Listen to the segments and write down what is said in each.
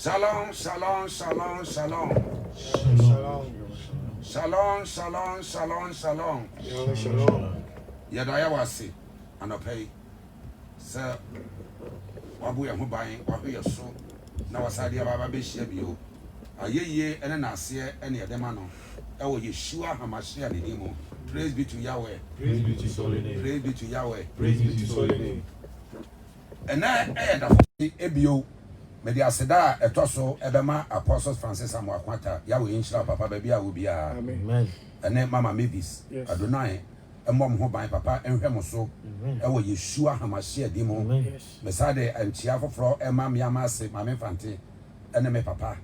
Shalom, shalom, shalom, shalom. Shalom, shalom, shalom, shalom. Shalom. Yadaya wasi anopay. Sir, wabu ya hubayin, wabu ya so. Na wasadi ya baba beshi bio. Ayeye ene nasiye ene yademano. Ewo Yeshua HaMashiach nidimo. Praise be to Yahweh. Praise be to His holy name. Praise be to Yahweh. Praise be to His holy name. And I da ebio me dia seda etoso ebema Apostles Francis Amwakwata Yahweh inshira papa baby a wo bia. Amen. Ene Mama Mavis Adonai emom ho ban papa enhwe mo so ewo Yeshua HaMashiach dimo. Mesade anchia foforo ema miama ase mame fante ene me papa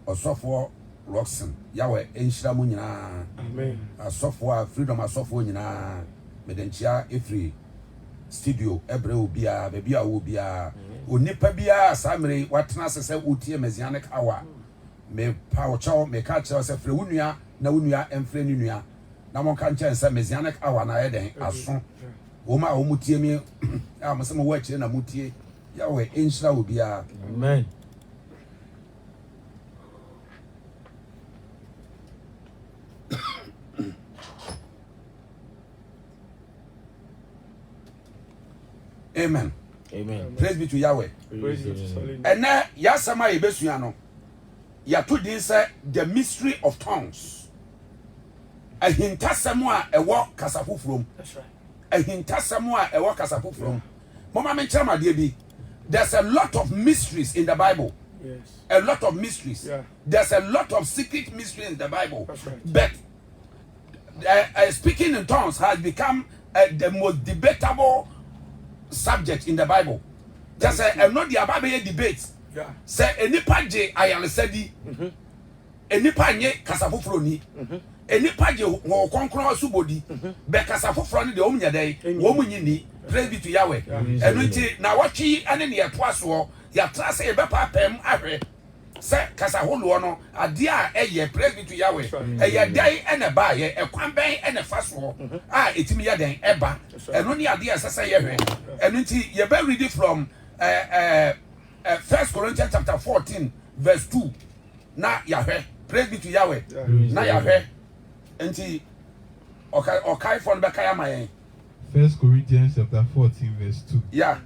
Osofo Roxon Yahweh enshira mu nyina. Amen. Asofo Freedom asofo nyina medenchia efri studio ebre obia baby a obia onipa bia samre watena sese utie mesianic hour me pa chaw me ka chaw se fre wunua na wunua emfre ni nua na mon kan chen se mesianic hour na yeden aso wo ma wo mutie mi a mo se mo wa chire na mutie Yahweh enshira obia. Amen. Amen. Amen. Praise be to Yahweh. Praise be to His holy name. And now yasama yebesua no ya to din say the mystery of tongues. A hintasemu a ewo kasafufrom. That's right. A hintasemu a ewo kasafufrom. Mama me chama de bi. There's a lot of mysteries in the Bible. Yes. A lot of mysteries. Yeah. There's a lot of secret mysteries in the Bible. That's right. But speaking in tongues has become the most debatable subject in the Bible. Just not the Bible debate. Yeah. Say enipa je ayalesadi. Enipa nye kasafufro ni. Enipa je wo konkron asubodi. Be kasafufro ni de omnya dai. Wo munyi ni. Praise be to Yahweh. Enu nti na watwi ane ne yetoa so ya tra say e be papam ahwe. Say kasaholo no ade a eye praise be to Yahweh. Eye dai ene ba ye ekwan ben ene fa so a etimi ya den eba. Enu ni ade a sese ye hwe. Enu nti ye be read it from 1 Corinthians chapter 14 verse 2. Na Yahweh praise be to Yahweh. Na Yahweh enti okay for be kaya mayen. 1 Corinthians chapter 14 verse 2. Yeah.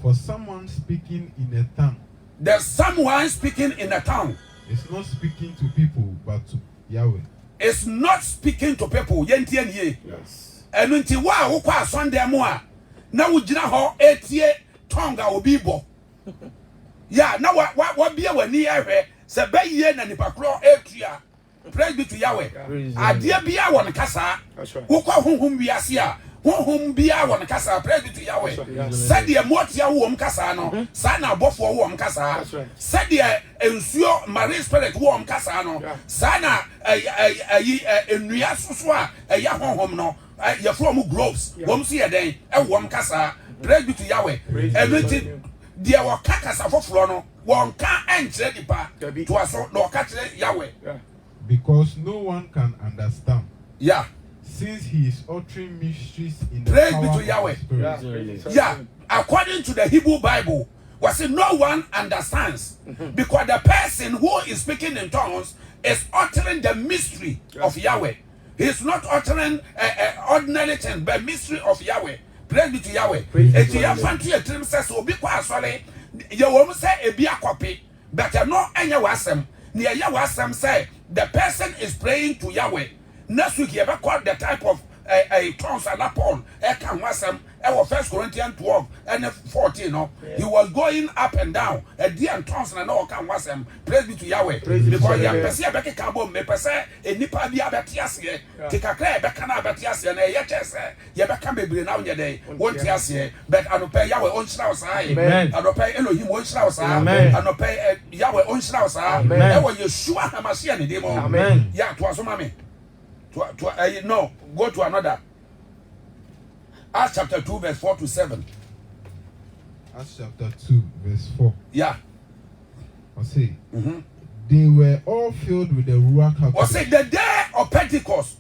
For someone speaking in a tongue There's someone speaking in a tongue. is not speaking to people but to Yahweh. It's not speaking to people. Yentie nie. Yes. Enu nti wa wo kwa Sunday mu a na wo gina ho etie tongue a obi bo. Ya na wa bia wani ahwe se bayiye na nipa kro etua. Praise be to Yahweh. Ade bia won kasa. That's right. Wo kwa honhom wiase a honhom bia won kasa. Praise be to Yahweh. Said the motia wo kasa no, sa na abofo wo kasa. Said the ensuo marine spirit wo kasa no, sa na enua soso a ya honhom no, ya from groves. Wo si eden e wo kasa. Praise be to Yahweh. Everything dia wo kasa foforo no, wo ka enchire dipa. To aso no ka kire Yahweh. Because no one can understand. Yeah. Since he is uttering mysteries in the Praise power be to of Yahweh. the Spirit. Yeah, according to the Hebrew Bible, was it no one understands because the person who is speaking in tongues is uttering the mystery of Yahweh. He is not uttering ordinary thing, but mystery of Yahweh. Praise be to Yahweh. If you have fancy a dream says, "Obi kwa sorry," you won't say a be a copy, but you know any wasem. Near Yahweh say the person is praying to Yahweh. Next week, you ever called the type of tongues and upon Ekan Wasam, 1 Corinthians 12 and 14. No? He was going up and down. A dear tongues and no can Wasam. Praise be to Yahweh. Because you are Pessia Becky Cabo, may Pessa, a Nipa Diabetias, take a clear Becana Betias, and a Yates, Yabaka be now your day, won't yes, but I don't pay Yahweh on Strauss. I don't pay Elohim on Strauss. I don't pay Yahweh on Strauss. Amen. When you sure Hamasian demo. Amen. Yeah, to us, mommy. No, go to another. Acts chapter 2, verse 4 to 7. Acts chapter 2, verse 4. Yeah. I say, they were all filled with the Ruach HaKodesh. Or say the day of Pentecost.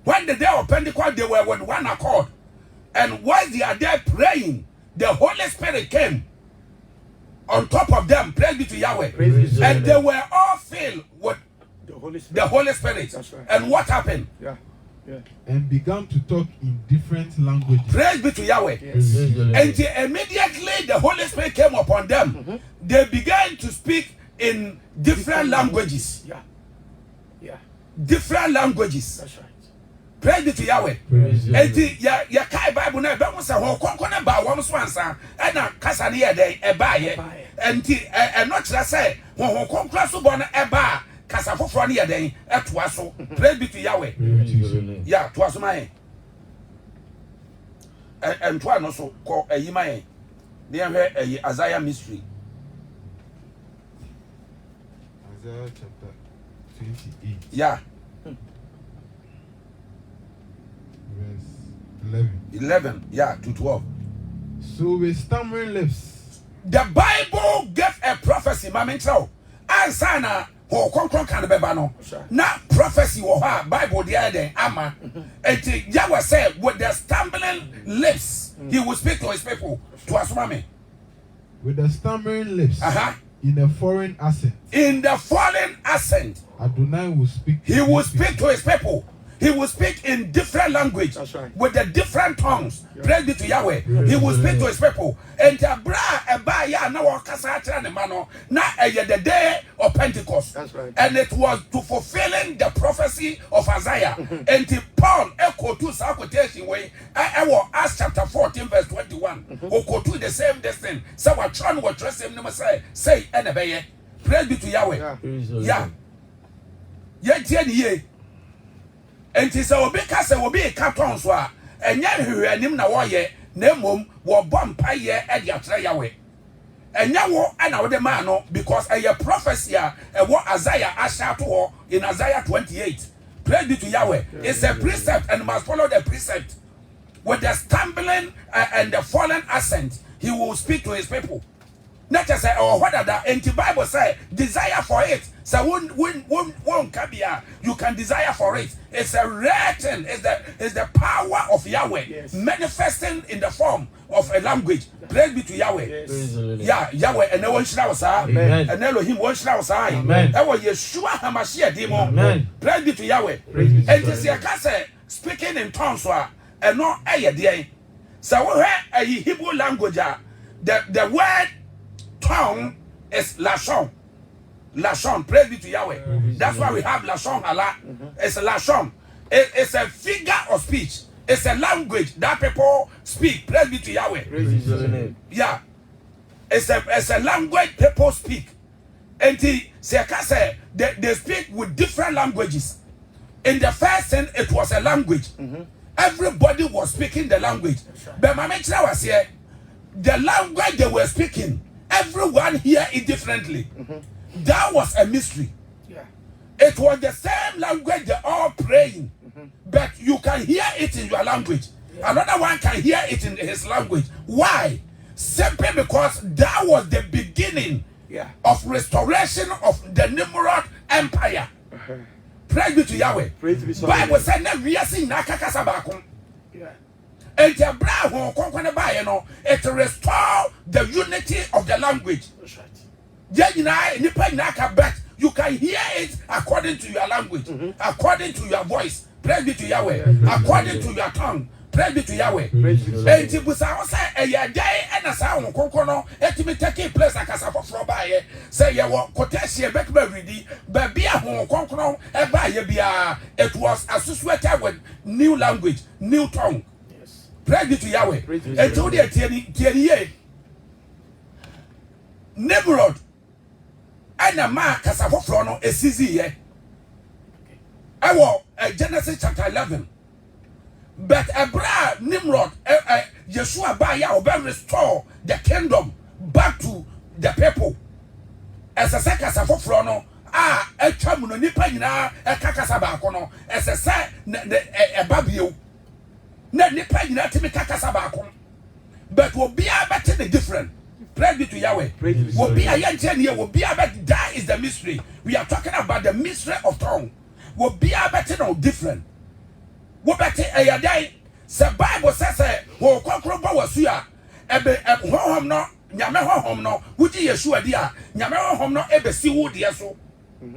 When the day of Pentecost, they were with one accord. And while they are there praying, the Holy Spirit came. on top of them. Praise be to Yahweh. Praise be to And they were all filled with the Holy Spirit. the Holy Spirit. That's right. And what happened? Yeah. Yeah. And began to talk in different languages. Praise be to Yahweh. Yes. And immediately the Holy Spirit came upon them. They began to speak in different languages. Yeah. Yeah. Different languages. That's right. Praise be to Yahweh. And ya kai Bible na be mo say ho konkon na ba wo so ansa e na kasa ne ye den e ba ye. And e no kira say ho konkon so bo na e ba kasa foforo ne ye den e toa so. Praise be to Yahweh. Yeah, toa so mai. And toa no so ko ayi mai. Ne hwe ayi Isaiah mystery. Isaiah chapter 28, Yeah, verse 11, yeah, to 12. So with stammering lips The Bible gave a prophecy, Mama Chow. Answer na ho konkron kan beba no. Na prophecy wo ha Bible there then ama. And Yahweh said with the stumbling lips he will speak to his people. To asuma me. with the stammering lips in a foreign accent, In the foreign accent, Adonai will speak. he will speak to his people. He will speak in different language. That's right. With the different tongues. Praise be to Yahweh. He will speak to his people. And the bra eba ya na wakasa atra ne mano na the day of Pentecost. That's right. And it was to fulfilling the prophecy of Isaiah. And the Paul echo to sa quotation way. I was Acts chapter 14 verse 21. Oko to the same destiny. So what John was dressed him say and obey. Praise be to Yahweh. Yeah. Ye. Enti se obi ka se obi ka ton so a enya hwehwe anim na wo ye na mom wo bom paye e de atre Yahweh enya wo ana wo de man no because a prophecy a wo Isaiah asha to ho in Isaiah 28. Praise be to Yahweh. It's a precept and must follow the precept. With the stumbling and the fallen accent he will speak to his people. Not just say oh what that and the Bible say desire for it. So won't kabia you can desire for it. It's a rare thing. It's the power of Yahweh manifesting in the form of a language. Praise be to Yahweh. Yes. Yeah, Yahweh and no one shall say and Elohim one shall say. That was Yeshua HaMashiach demon. Praise be to Yahweh. And this say speaking in tongues and no aye. So we have a Hebrew language. The word tongue is Lashon. Lashon, praise be to Yahweh. That's why we have Lashon Allah. It's a Lashon. It's a figure of speech. It's a language that people speak. Praise be to Yahweh. Yeah. It's a language people speak. And they speak with different languages. In the first thing, it was a language. Everybody was speaking the language. But my mentor was here. The language they were speaking, everyone hear it differently. That was a mystery. Yeah. It was the same language they all praying, but you can hear it in your language. Another one can hear it in his language. Why? Simply because that was the beginning of restoration of the Nimrod Empire. Praise be to Yahweh. Praise be to Bible said that we are seeing Nakakasabakon. Yeah. And the bravo it restore the unity of the language. That's right. But you can hear it according to your language, according to your voice. Praise be to Yahweh. According to your tongue. Praise be to Yahweh. And it was a day and a sound concono, et me taking place like a suffer from by say you were quotation back ready, but be a home concono, and by ye it was associated with new language, new tongue. Yes. Praise be to Yahweh. And told you, Nimrod. And a man kasafo frono esizi ye. Genesis chapter 11. But Abraham Nimrod Yeshua ba ya obe restore the kingdom back to the people. As a kasafo frono etwa mu no nipa nyina kakasa ba kono as a say babio. Na nipa nyina timi kakasa ba kono. But obi abete the different. Praise be to Yahweh. That is the mystery. We are talking about the mystery of tongue. Will be a different. What better a day? The Bible says, "Wo konkro ba wasuya ebe hom no nyame honhom no wuji Yeshua di a nyame honhom no ebesi wo de so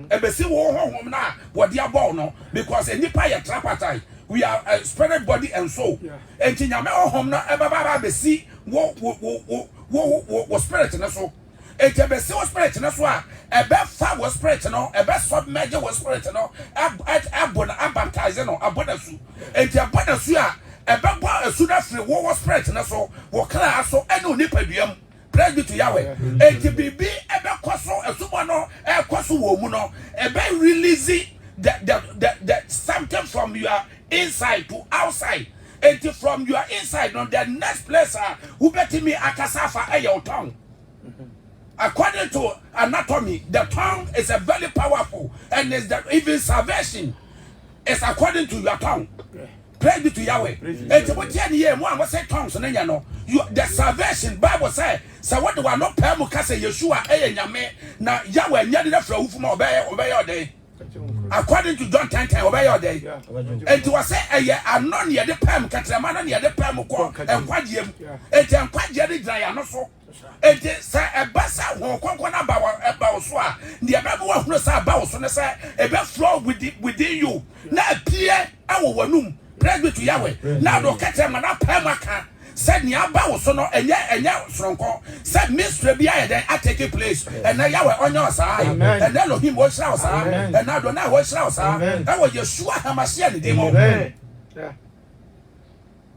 ebesi wo honhom na wo de abɔ no because enipa ye trapatai we are a spirit body and soul enti nyame honhom no ebaba besi wo spirit na so enti ebesi wo spirit na so a ebe fa wo spirit no ebe submerge wo spirit no abona baptize no abona su enti abona su a ebe bo asu na free wo spirit na so wo kra so ene onipa duam praise be to Yahweh enti bibi ebe koso asu no koso wo mu no ebe release the something from your inside to outside and from your inside on the next place who bet me akasafa your tongue. According to anatomy, the tongue is a very powerful and is that even salvation is according to your tongue. Praise be to Yahweh. And to what year one was say tongues and you know you the salvation Bible say so what do I not pay mukase Yeshua nyame na Yahweh nyade fra ufuma obey your day. According to John 10:10, obey your day. And to say, I'm not near the Pam, Catramana near the Pam, and Quadium, and Quadium, Diana. It is a bassa who conquer about Swa, the Abawa who say about Sonasa, a best flow within you. Now, Pierre, our Wanum, praise be to Yahweh. Now, don't catch him and up Pamaka. Said Niaba was no and ya Stronko. Said Miss Trebia, then I take a place. And now Yahweh on your side. And then him was house. And now don't know what's house. That was Yeshua Hamasian demo.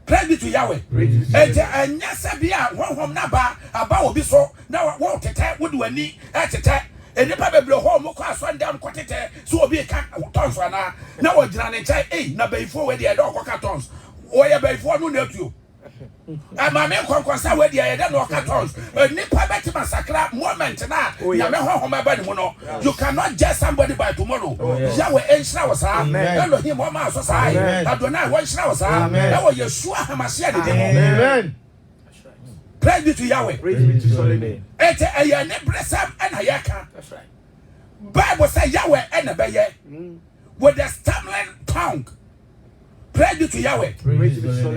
Praise be to Yahweh. And Yasabia, one home naba, about Biso. Now I won't attack would do a knee at attack. And the Papa blow home, class one down quantity. So be a cat tons for now. Now what Jan and say, eh, now before the dog cartons. Or before no help you. And my men conquer where they don't know cartons. A nipper massacre moment now. You cannot judge somebody by tomorrow. Yahweh and showers, I him one mouse aside. I don't know what showers are. That was Yeshua Hamasiah. Amen. Praise be to Yahweh. Praise be to Solomon. It's a nebresam and Hayaka. That's right. Bible say Yahweh and a baye with the stumbling tongue. Praise be to Yahweh.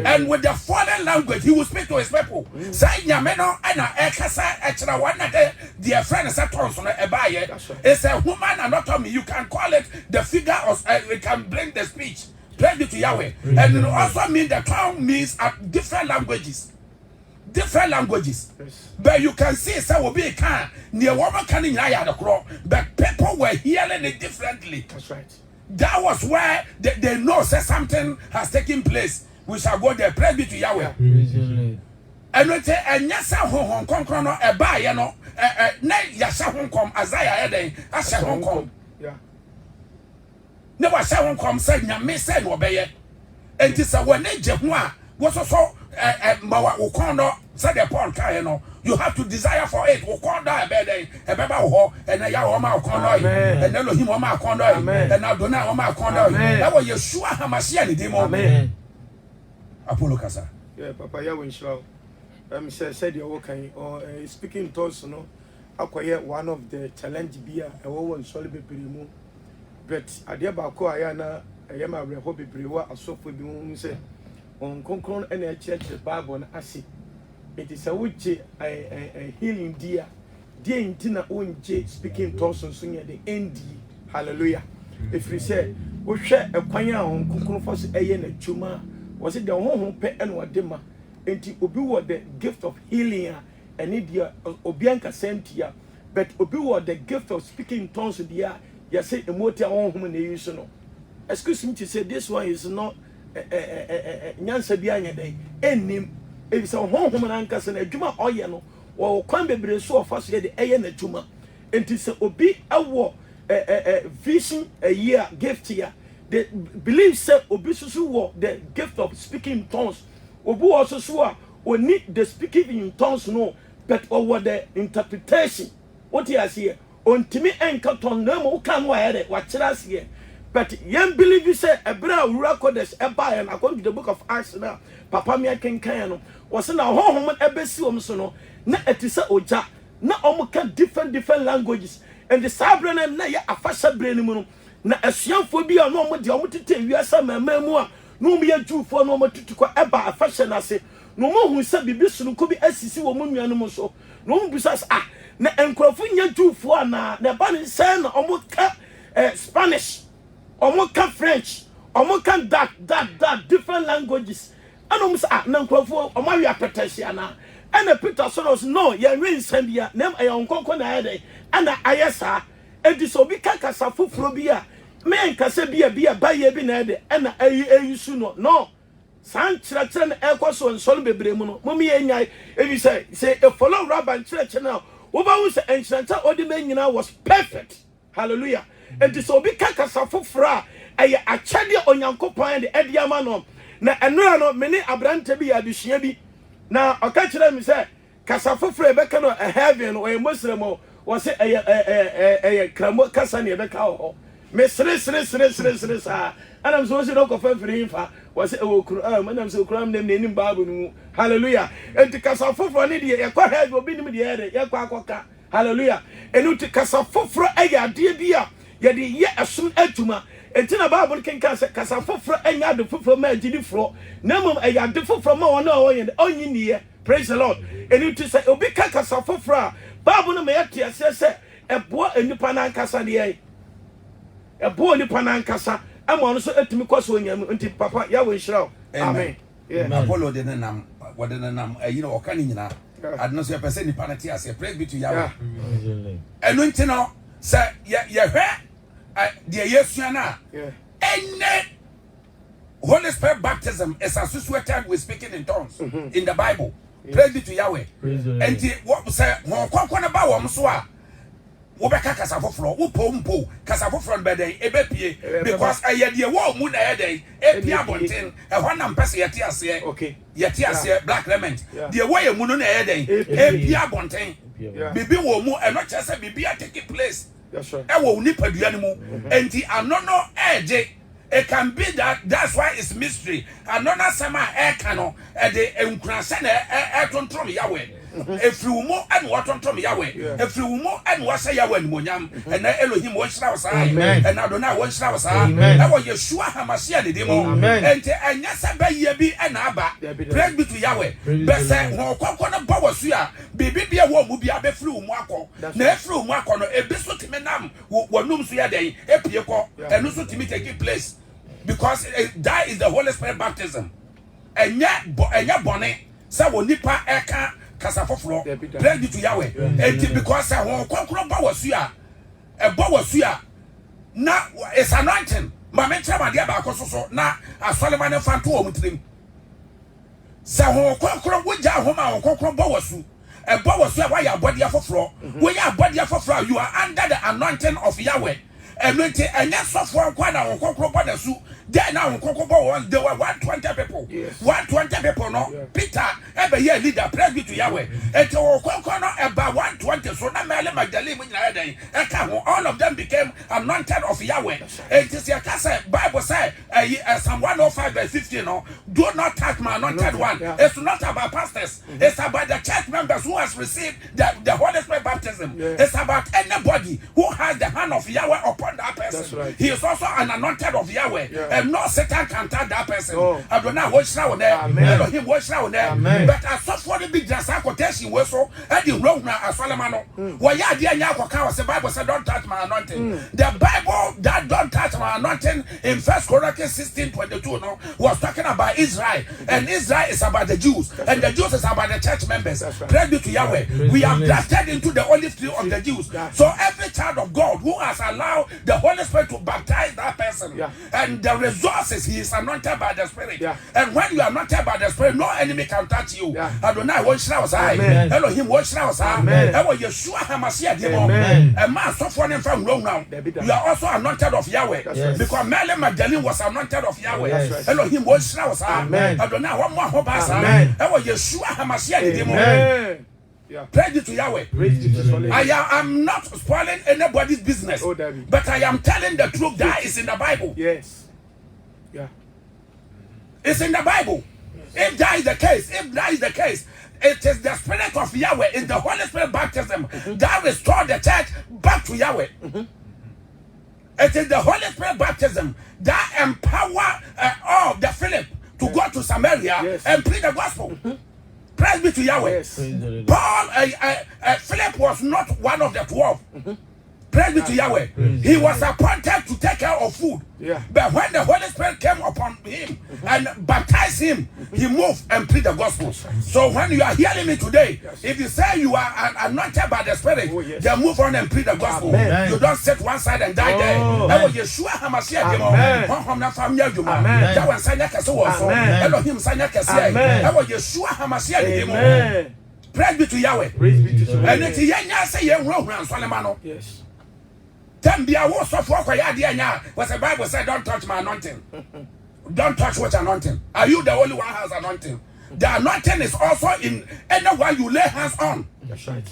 And with the foreign language, he will speak to his people. Say Yameno and Ekasa extra one day, dear friend, is a tongue on a baye. It's a human anatomy. You can call it the figure of it can bring the speech. Praise be to Yahweh. And it also means the tongue means different languages. Different languages, but you can see some will be a car near woman canning the crow, but people were hearing it differently. That's right. That was where they know that something has taken place. We shall go there. Praise be to Yahweh. And we say, and Yasa Hong Kong, a buy, you know, Yasa Hong Kong, Isaiah Eden, Asha Hong Kong. Yeah. Never Asha Hong Kong said, Yammy said, obey. And this is when they Jepwa was also Mawa Ukondo said the Paul Kayano. You have to desire for it. Ukonda a bed, a beba, and a Yawama Kondo, and Elohim Oma Kondo, and Adona Oma Kondo. That was Yeshua Hamasiah demo. Amen. Apollo Casa. Yeah, Papa Yahweh Shlow. Said you're okay, or speaking to us, no, acquire one of the challenge beer, a woman solid perimu. But I dear Bako Ayana, I am a hobby brewer, a soft with the say. On Concron and a church, the Bible and Asi. It is a witch, a healing dear. Dear in Tina own J speaking Torson singing at the end. Hallelujah. If we say, we share a choir on Concron for a yen a chuma, was it the home pet and what dimmer? And to Obi the gift of healing and India Obianca sent here, but Obi the gift of speaking tongues in the air. You say a motor on whom they use no. Excuse me to say this one is not. Nyansa bia nya dai ennim e so honhom na nkasa na adwuma oye no wo kwan bebre so ofa so de eye na adwuma enti se obi awo vision a year gift here they believe say obi susu wo the gift of speaking tongues obi also so a oni the speaking in tongues no but over the interpretation what he has here ontimi enka ton na mo kan wa here wa kira se. But young believe you say a brown recorders a buy and according to the book of Acts now, Papa Mia Ken was in a home at Ebesium sono, not at Tisa Oja, not almost different languages, and the Sabran and Naya a fashion brain, not a young phobia no more, the only thing you are some memoir, no mere Jew for no more to a fashion. I say, no more who said Bibisun could be SCC or Moon animal so, no bisa ah na enkrofo nya Jewfo ana na ba ne say na omo ka Spanish omo ka French omo ka that different languages anom say ah na enkrofo omo awi apetesi ana and Peter Soros no ye wen sambia nem ayonkoko na ede ana ayesa edisobi kakasa foforo bi a me nkasa bia ba ye bi na ede ana ayisu no san chira na ekoso nsolo bebre mu no momi ye nyai ebi say e follow rabban chira na wo ba wu say enchanta odi me nyina was perfect hallelujah edisobi kakasa foforo a aye achade onyankopon de ede ama no na enura no me ni abrante bi adusua bi na okachira mi say kasa foforo ebeka no a heaven or a muslim or say a kramo kasa ne ebeka ho me sre sa and I'm so no ko fa free fa was say o Quran man am say Quran dem ne nim bible no hallelujah enti kasa foforo ne de e kwa heaven obi nim de e de kwa akoka hallelujah enu ti kasa foforo aya ade bia ye de ye asun atuma enti na bible ken kasa foforo anya de foforo ma agidi foro na mom aya de foforo ma wona onyi niye. Praise the Lord. And you to say, Obi Kakasa Fofra, Babu no Mayati, say, a boy and Nipanan Casa, a boy Nipanan Casa. I'm also at me because when you're until Papa Yahweh Shroud. Amen. Apollo didn't what didn't you know, Canina. I don't know if a person in Panatia, I say, praise be to Yahweh. And when you know, say, yeah, dear, yes, you are now. And Holy Spirit baptism is associated with speaking in tongues in the Bible. Praise be to Yahweh. And what say, Monkona Bawam Swa, Wobeka Casafofro, Upompo, Casafofron Bede, Ebepie, because I had your war moon a day, Epia Bontin, a one and pass Yatia, okay, Yatia, black lemon, the way a moon a day, Epia Bontin, Bibi Womu, and not just a Bibia taking place. That's right. I will nip a animal, and the anono edge. It can be that's why it's mystery. Another summer air cano at the Ukraine air control Yahweh. If you more and what on Tom Yahweh, if you more and what say Yahweh Munyam, and Elohim watch our side, and I don't know watch our side. That was Yeshua Hamasia the demo, and yes, I bet ye be an abba. Praise be to Yahweh. Best say, no coconut power suya, baby a woman will be a beflu Marco, Nefru Marco, a biscuit menam, what nooms we are day, a pieko, and also to me taking place. Because that is the Holy Spirit baptism. And yet bonnet, so nipa eka kasafofro, praise be to Yahweh. And because I won't conquer Bawasuya, a Bawasuya, now it's anointing. Mamma my dear Bacoso, now a Solomon and Fanto with him. So won't conquer with Jahoma or conquer Bawasu. A Bawasuya, why your body for floor? When your body for floor, you are under the anointing of Yahweh. And when yes, software corner or conquer su, then now conquer there were 120 people. 120 people, no. Peter, every year leader, praise be to Yahweh. And to conquer about 120, so now Mary Magdalene, all of them became anointed of Yahweh. And this your Bible say, Psalm 105 verse 15, no, do not touch my anointed one. It's not about pastors, it's about the church members who has received the Holy Spirit baptism. It's about anybody who has the hand of Yahweh upon that person. Right. He is also an anointed of Yahweh, and no Satan can touch that person. I don't know what's now there. Elohim what's now there. But I saw for the big just quotation was so and the wrong now as Solomon. Why ya dear Yako, the Bible said, don't touch my anointing. The Bible that don't touch my anointing in 1 Chronicles 16:22 no, was talking about Israel, and Israel is about the Jews, and the Jews is about the church members. Praise be to Yahweh. We are grafted into the olive tree of the Jews. So every child of God who has allowed the Holy Spirit to baptize that person, and the resources, he is anointed by the Spirit. And when you are anointed by the Spirit, no enemy can touch you. Adonai watch now, Elohim watch now, Yeshua Hamasia demo, a man suffering from wrong now. You are also anointed of Yahweh, because Mary Magdalene was anointed of Yahweh. Elohim watch now, Adonai one more hope, Yeshua Hamasia demo. Praise to Yahweh. I am not spoiling anybody's business, but I am telling the truth that is in the Bible. Yes. Yeah. It's in the Bible. If that is the case, it is the Spirit of Yahweh, it's the Holy Spirit baptism that restored the church back to Yahweh. It is the Holy Spirit baptism that empower all the Philip to go to Samaria and preach the gospel. Praise be to Yahweh. Yes. Paul, Philip was not one of the 12. Praise be to Yahweh. He was appointed to take care of food. Yeah. But when the Holy Spirit came upon him and baptized him, he moved and preached the gospel. So when you are hearing me today, if you say you are anointed by the Spirit, Oh, yes. then move on and preach the gospel. Amen. You don't sit one side and die there. That was Yeshua HaMashiach. Amen. Amen. That was Sanya Kese was so. Amen. Elohim Sanya Kese. Amen. That was Yeshua HaMashiach. Amen. Praise be to Yahweh. Praise be to And Yahweh. it's Yenya say Yehua Solomon. Yes. Tembia was so for Kwaya was the Bible said, don't touch my anointing. Don't touch what anointing. Are you the only one who has anointing? The anointing is also in anyone you lay hands on. That's right.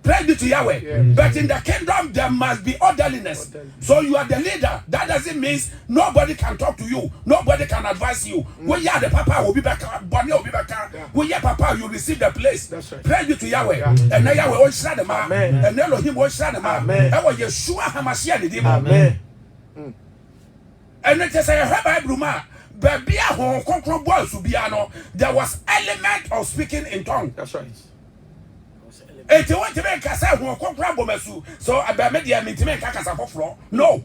Praise be to Yahweh. Yeah. But in the kingdom, there must be orderliness. So you are the leader. That doesn't mean nobody can talk to you. Nobody can advise you. When you are the papa, will be back. Bonnie will be back. When you are papa, you receive the place. That's right. Praise be to Yahweh. Yeah. And now Yahweh will shut them out. Amen. And Elohim will shut them out. Amen. That was Yeshua HaMashiach. Amen. And it is a Bible man. But be a home control boys to be ano. There was element of speaking in tongue. That's right. It want to make us say who control bomesu. So I be media me to make us a floor. No.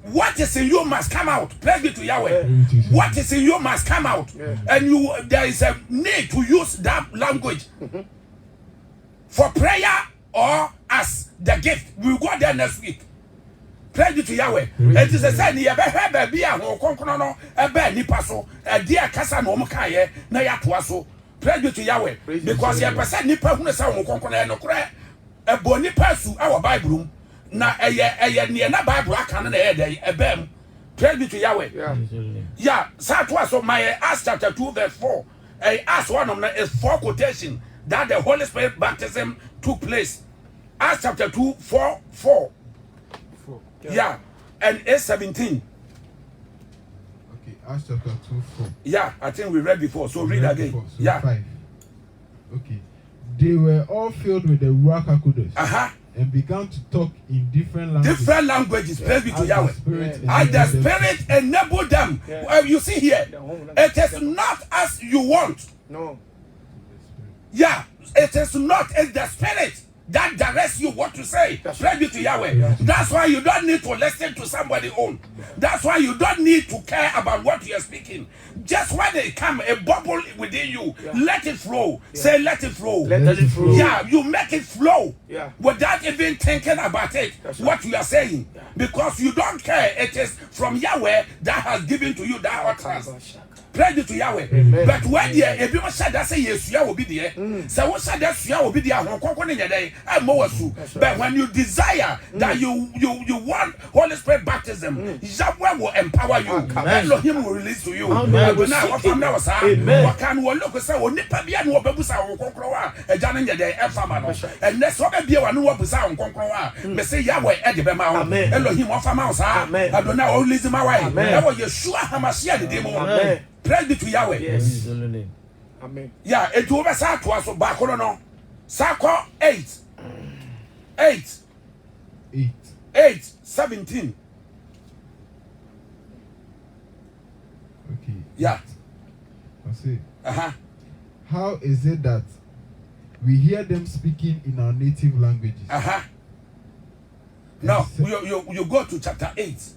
What is in you must come out. Praise be to Yahweh. What is in you must come out. And there is a need to use that language for prayer or as the gift. We will go there next week. Praise be to Yahweh. It is a sign you have baby a ho konkono no ebe nipa so e dia kasa no omka ye na ya toa so. Praise be to Yahweh. Because you person nipa hu say ho konkono e no kore e bo nipa su our Bible na eye ne na Bible aka na e dey ebem. Praise be to Yahweh. Yeah, sa toa so my Acts chapter 2 verse 4. Acts one of them is 4 quotation that the Holy Spirit baptism took place. Acts chapter 2 4. Yeah, and 8:17. Okay, Acts chapter 2:4. Yeah, I think we read before, so read again. Before, so Yeah. 5. Okay. They were all filled with the Ruach HaKodesh and began to talk in different languages. Different languages, praise be to Yahweh. Spirit As the Spirit enabled them. You see here, it is not as you want. No. Yeah, it is not. It's the Spirit that directs you what to say. Praise be to Yahweh. That's why you don't need to listen to somebody own. That's why you don't need to care about what you are speaking. Just when they come, a bubble within you, let it flow. Say, let it flow. Let it flow. Yeah, you make it flow without even thinking about it, what you are saying. Because you don't care. It is from Yahweh that has given to you that utterance. Praise be to Yahweh. Amen. But when if you said that say yes, you will be there. So what said that you will be there? But when you desire that you want Holy Spirit baptism, Yahweh will empower you. Elohim will release to you. Amen. What can we look say? We nipa bia no obebusa wo konkrowa. Eja na nyede efama no. And next one bia wa no obebusa wo konkrowa. Me say Yahweh e de be ma wo. Elohim ofama wo sa. Adona o release ma wa. E wo Yeshua HaMashiach de mo. Amen. Praise be to Yahweh. Yes. Amen. Yeah, it will be sad to us back on no. Sako 8:17. Okay. Yeah. I see. How is it that we hear them speaking in our native languages? No, you go to chapter 8.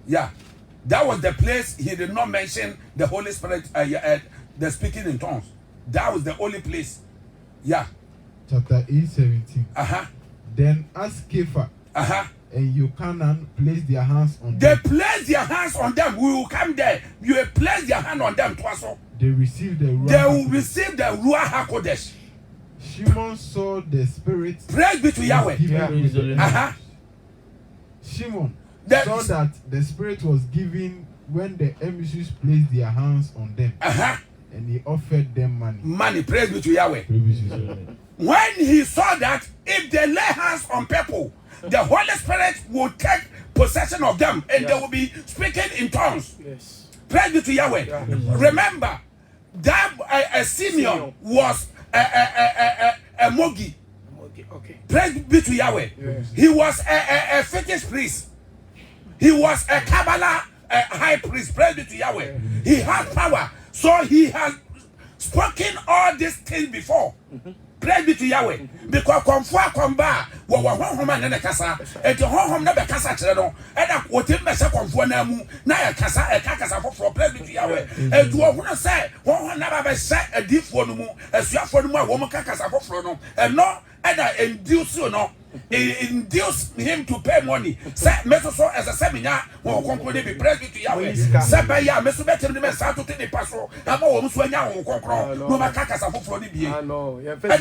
Yeah. That was the place he did not mention the Holy Spirit, the speaking in tongues. That was the only place. Yeah. Chapter 8:17. Then as Kepha and Yochanan placed their hands on them. They placed their hands on them. We will come there. You place their hand on them twice. They received the Ruach. They will receive the Ruach HaKodesh. Shimon saw the Spirit. Praise be to Yahweh. Shimon saw that the Spirit was given when the emissaries placed their hands on them. And he offered them money. Money, praise be to Yahweh. When he saw that if they lay hands on people, the Holy Spirit will take possession of them and they will be speaking in tongues. Yes. Praise be to Yahweh. Remember that Simeon was a Mogi. Okay. Praise be to Yahweh. Yes. He was a fetish priest. He was a Kabbalah high priest. Praise be to Yahweh. He had power. So he has spoken all this thing before. Praise be to Yahweh. Because comfort comba, what home and the casa, and the home never casa channel, and I would take myself comfort namu, na casa, a cacasa for praise be to Yahweh. And to want to say, one never set a deep for no, as you are for my woman cacasa for frono, and no, and I induce you no. Induce him to pay money. Say, Meso as a seminar, or conclude be praise be to Yahweh. Sabaya, Meso better than Messa to take the paso. I'm almost when now concron, no macacas of Florida.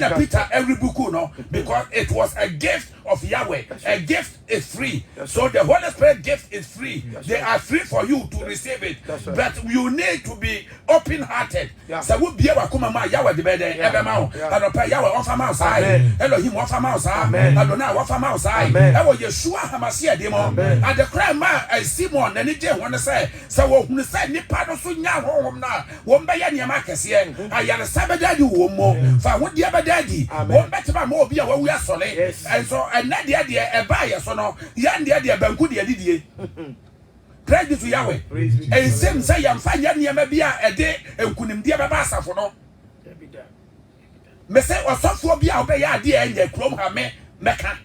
And Peter, every book, no, because it was a gift of Yahweh. A gift is free. So the Holy Spirit gift is free. They are free for you to receive it. But you need to be open hearted. So we'll be able to come and Yahweh the bed, Evermount, and pay Yahweh off a mouse eye. Elohim off a mouse eye. What from outside? I was Yeshua Hamasia demon. And the crime man, I Simon, and it want to say, so who said Nipano Sunya home now, won't buy any markets here. I am a Sabadadi woman, for what the other daddy, won't bet my more be where we are solid. And so, and that the idea, a buyer, so no, Yan the idea, Bankudia Didier. Praise be to Yahweh. And Sim say, I'm fine, Yan maybe a day, and couldn't be a babasa for no. Message or software be our idea and the chrome hame. Mecca.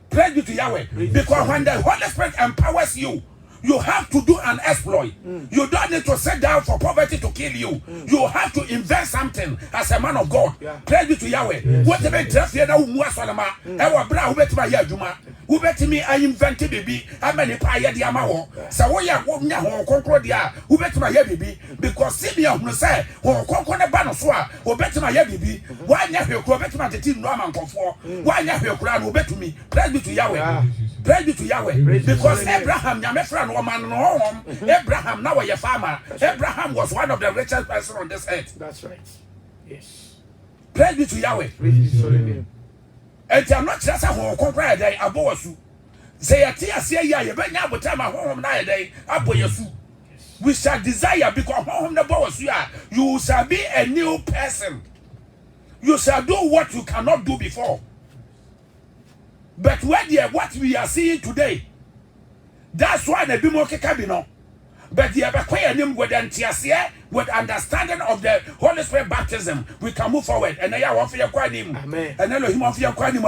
Praise be to Yahweh. Because when the Holy Spirit empowers you, you have to do an exploit. You don't need to sit down for poverty to kill you. You have to invent something as a man of God. Praise be to Yahweh. Whatever dress you know, Muasolama, our brow, who bet my Yajuma, who bet me I invented baby, I many pie the Amao. So we are walking out Concordia, who bet my baby, because Simeon will say, or Concona Banoswa, who bet my baby, why not your bet my team Norman Comfort, why not your crown who bet to me. Praise be to Yahweh. Praise be to Yahweh. Because Abraham, your friend, woman, no home. Abraham, now your farmer. Abraham was one of the richest person on this earth. That's right. Yes. Praise be to Yahweh. And I'm not just a home compare day, a boasu. Say a tear, say, yeah, you better now time at home night day, a boasu. We shall desire because home the boss you shall be a new person. You shall do what you cannot do before. But what we are seeing today, that's why the Bimoke Cabino. But the Abaquayan him with enthusiasm, with understanding of the Holy Spirit baptism, we can move forward. And I want for your quanim. Amen. And Elohim of your quanim.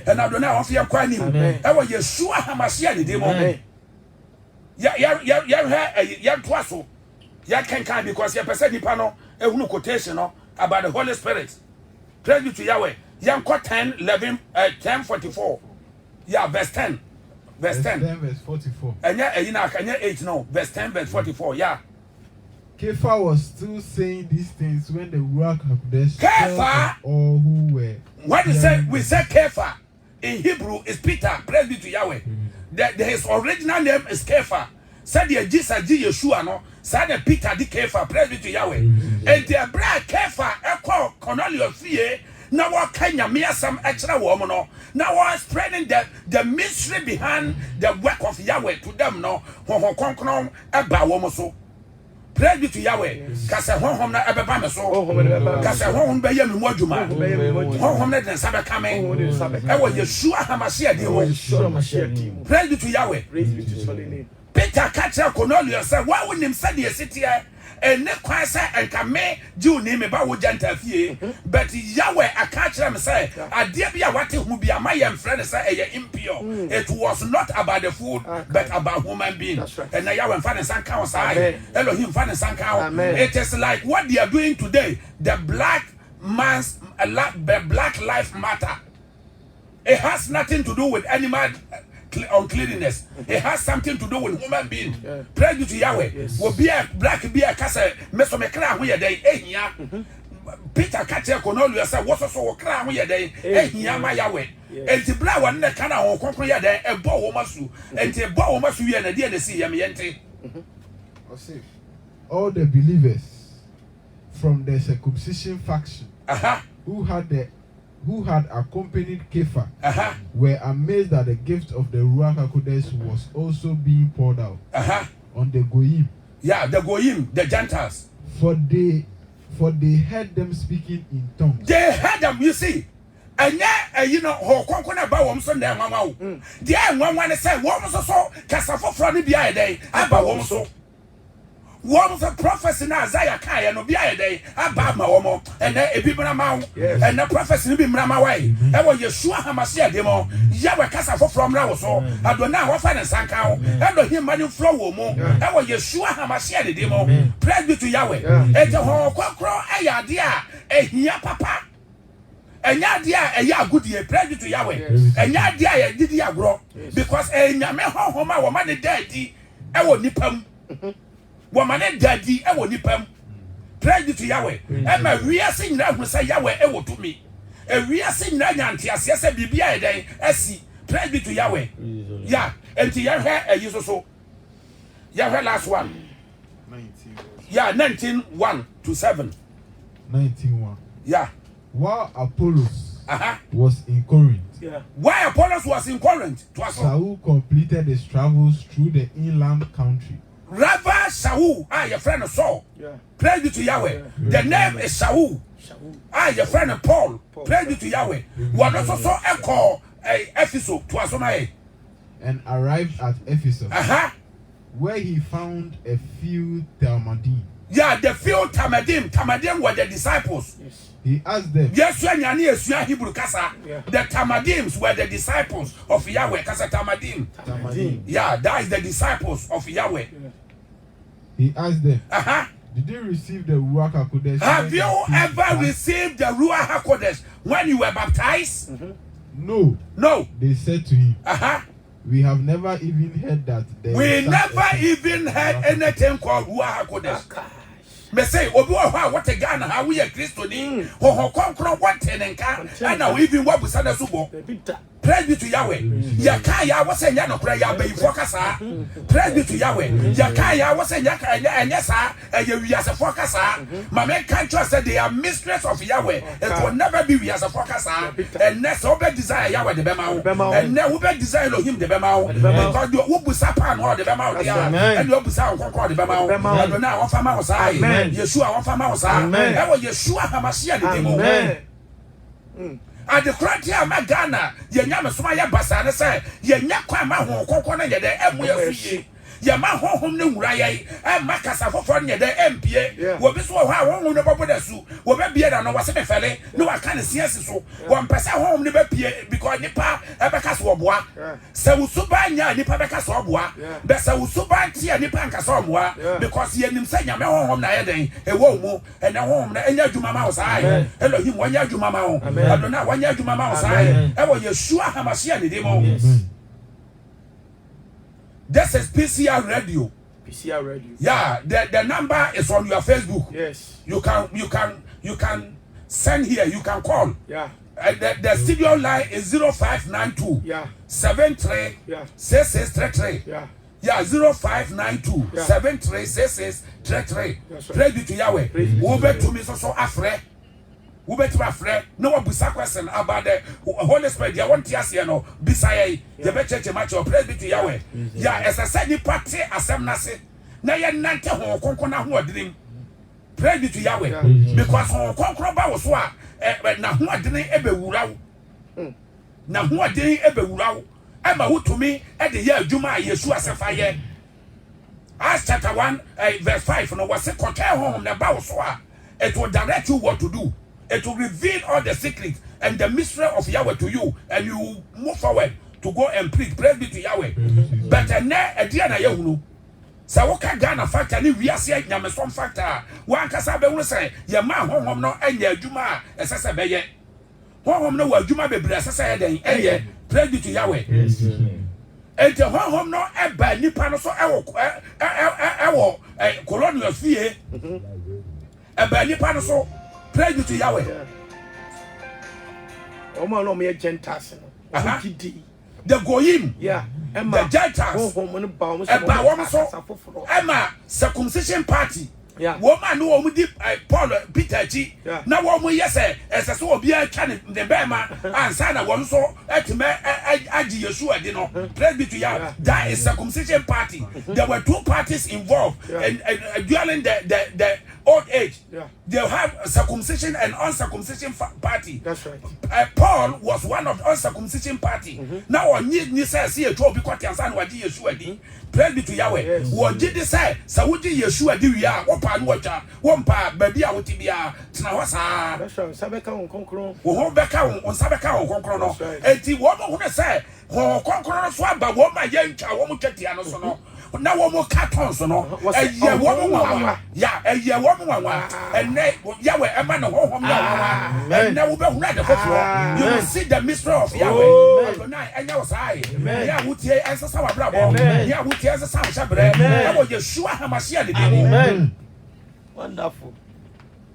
And I don't know of your quanim. I was Yeshua Hamasia the demon. Ya twaso. Ya can because ya person the panel, a new quotation about the Holy Spirit. Praise be to Yahweh. Yan 10:44. Yeah, verse 10. Verse 10. Verse 44. And yeah, 8 no. Verse 10, verse 44. Yeah. Kepha was still saying these things when the Ruach HaKodesh Kepha, all who were. What we say Kepha in Hebrew is Peter. Praise be to Yahweh. His original name is Kepha. Said the Jesus Yeshua no. Said the Peter the Kepha. Praise be to Yahweh. And the brother Kepha echo Cornelius Fie. Now what Kenya me some extra woman no. Now what spreading the mystery behind the work of Yahweh to them no. Ho konkron eba woman so. Praise be to Yahweh. Kase honhom na ebeba me so. Kase honhom be ye me modwuma. Honhom na den sabe kame. E wo Yeshua Hamasia di wo. Praise be to Yahweh. Praise be to his holy name. Peter catcher Cornelius said, why would him say the city and ne kwasa and kame Jew name about wo janta fie but Yahweh I catch them say adie bia wate hu bia my friend say e impure. It was not about the food but about human being. And Yahweh fan and sanka say Elohim fan and sanka. It is like what they are doing today, the black life matter. It has nothing to do with animal uncleanness. It has something to do with human being. Praise be to Yahweh. Will be a black be a cassa mesomekra who day Peter catcher Cornelius said what's also cry who day my Yahweh. And the black one that can on concrete day a bow masu and the bow masu and the DNC yamiente. All the believers from the circumcision faction who had accompanied Kepha were amazed that the gift of the Ruach HaKodesh was also being poured out on the Goyim. Yeah, the Goyim, the Gentiles. For they heard them speaking in tongues. They heard them, you see. And yeah, you know, how concern about one Sunday, Mamma. The one say, what was so Casafo from the day about one so. One for prophecy na Isaiah Kaya no be a day about my woman and a people amount and the prophecy be Mama way. I was Yeshua Hamasia demo. Yahweh Casa from Rawoso. I don't know what finance account. I don't hear money flow more. I was Yeshua Hamasia the demo. Praise be to Yahweh. And the whole crow a idea a here papa. And ya dia a ya good year, praise be to Yahweh. And ya dia did ya grow because a Yame Homa woman daddy. I will nipum. Woman daddy, I will nipum. Praise be to Yahweh. And my real sing now will say Yahweh, I will to me. A real sing now, yes, yes, be a day, see. Praise be to Yahweh. Yeah, and to Yahweh, a use so. Yahweh last one. 19. Yeah, 19:1 to 7. 19:1. Yeah. While Apollos was in Corinth. Yeah. Why Apollos was in Corinth? Saul completed his travels through the inland country. Rabbi Saul, your friend of Saul. Yeah. Praise be to Yahweh. The name is Saul. Your friend of Paul. Praise be to Yahweh. What also saw echo Ephesus to Asomai. And arrived at Ephesus. Where he found a few Talmudim. Yeah, the few Talmudim. Talmudim were the disciples. Yes. He asked them. Yes, you are Hebrew Kasa. The Talmudims were the disciples of Yahweh. Kasa Talmudim. Yeah, that is the disciples of Yahweh. Yeah. He asked them. Did you receive the Ruach HaKodesh? Have you ever received the Ruach HaKodesh when you were baptized? No. No. They said to him. We have never even heard that. We never even heard anything called Ruach HaKodesh. Me say, Obi what a Ghana, how we a Christian, who conquer one tenenka, and now even what we said as Subo. Praise be to Yahweh. Yakaya was a Yano prayer by Focasa. Praise be to Yahweh. Yakaya was a Yaka and Yesa, and you as a Focasa. My man can't trust that they are mistress of Yahweh. It will never be we as a Focasa. And next, over desire Yahweh the Bemau. And now we desire him the Bemau. Because you will Sapan or the Bemau, and you will sound conquer the Bemau. And now one farmer was I. Yeshua one farmer was I. That was Yeshua Hamasia the demo. At the criteria Magana, Yanyama Sumaya Basana say, Yanyakwa Maho, Kokona, the M. Yama home no Raya, and Macasa for Fonia, the MPA, will be so how one never put a suit, will be better than was a felly, no, I can't see us so. One person home never appear because Nipa, Abacas Wabwa, so Subanya, Nipa Bacas Wabwa, Bessa Subantia, Nipanka Somwa, because he and him say Yama home Nayade, a womo, and a home, and Yajumama's eye. Hello, him 1 year Jumama, I don't know 1 year Jumama's eye. I was Yeshua Hamasia the demo. This is PCR radio. PCR radio. Yeah, the number is on your Facebook. Yes. You can send here. You can call. Yeah. The studio line is 0592. Yeah. 73. Yeah. 6633. Yeah. Yeah, 0592. 736633. Praise be to Yahweh. Over to me so afre. Who bet my friend? No one busa question about the Holy Spirit. You want to ask you know, Bisaya, the better match or praise be to Yahweh. Yeah, as I said, the party as I'm not saying. Now you're not a home concona who are dream. Praise be to Yahweh. Because home concraba was what, but now who are doing ever wurau. Now who are doing ever wurau. I'm a who to me at the year Juma Yeshua Sapphire. Acts chapter 1, verse 5, no was a contrary home the Bawswa. It will direct you what to do. It will reveal all the secrets and the mystery of Yahweh to you, and you move forward to go and preach. Praise be to Yahweh. But a Diana Yahoo. Sawoka Ghana factor, ni we are saying Yamason factor. One Casabe will say, Yama home no and ya Juma, as I said, Baye. Home no, Juma be blessed, say, and praise be to Yahweh. And the home no, and by Nipano, our colonial fee, and by Nipano. Praise be to Yahweh. Oh, my Lord, me a Gentiles. The Goyim. Yeah. The Gentiles. Emma, circumcision party. Yeah. Woman no one did Paul Peter G. Now one yes, as a so be a cannon the Bema and Sana one so at me Aji Yeshua dino. Praise be to Yahweh. That is circumcision party. There were two parties involved and during the old age. Yeah. They have a circumcision and uncircumcision party. That's right. Paul was one of the uncircumcision party. Now on ni say see a job because Tansan waji Yeshua di. Praise be to Yahweh. What did they say? Saudi Yeshua di we are opa nwacha. Wompa baby a wotibia tena wasa. That's right. Sabeka on konkron. Wo beka on sabeka on konkron no. Enti wo mo hu say ho konkron so aba wo ma ye ntwa wo mo twetia no so no. Na wo mo cartons no. Eye wo mo wawa. Ya eye wo mo wawa. Ene Yahweh ema no ho na wawa. Ene wo be hu na de kofro. You will see the mystery of Yahweh. Na enya wo sai. Ya wutie ensesa wa brabo. Ya wutie ensesa wo shabre. Na wo Yeshua Hamashia de bi. Amen. Wonderful.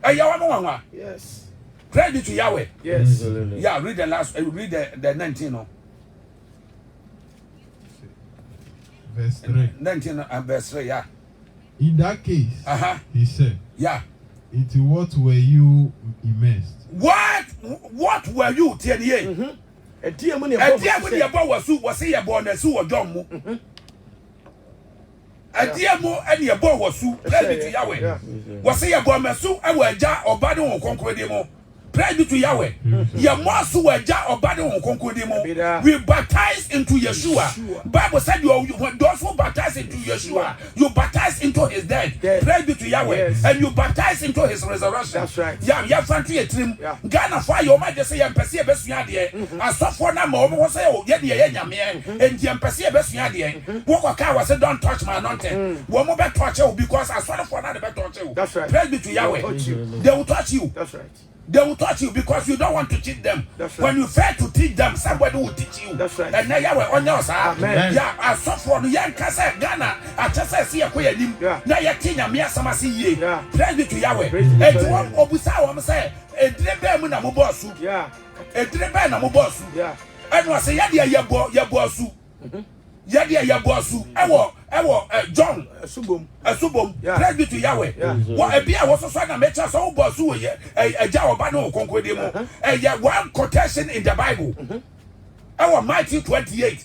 Eye wo mo wawa. Yes. Praise be to Yahweh. Yes. Yeah, read the last read the 19 no. Verse 3. 19 and verse 3, yeah. In that case, he said, yeah. Into what were you immersed? What were you telling ye? A dear money about was say born a su or John Mo. A dear mo and your boy was su, praise to Yahweh. Was say a bomb su, I will jar or body on conquer demo. Praise to Yahweh. Your master were jar or body on conquer demo. We baptized into Yeshua. Bible said when those who baptized into Yeshua, you baptized into his death. Praise to Yahweh. And you baptized into his resurrection. That's right. Yeah, you have found a trim. Ghana fire your majesty and Pessia Bessuadia. And so for now, was say, oh, yeah, and the Pessia Bessuadia. Walk a car was said, don't touch my anointing. One more back touch you because I saw for another back touch you. That's right. Praise to Yahweh. They will touch you. That's right. They will touch you because you don't want to teach them. That's right. When you fail to teach them, somebody will teach you. That's right. And now Yahweh on your side. Amen. Yeah, I suffer the young Casa Ghana. I just see a queer name. Now you're teaching me as I see ye. Praise be to Yahweh. And one Obusa, say, a drebe na mobosu. Yeah. A drebe na mobosu. Yeah. And was a yadia yabosu. Yadia yabosu. Ewo John Subum. Praise be to Yahweh. What a beer was also a mecha so bosu a jar of bano concordimo. One quotation in the Bible. Our Matthew 28.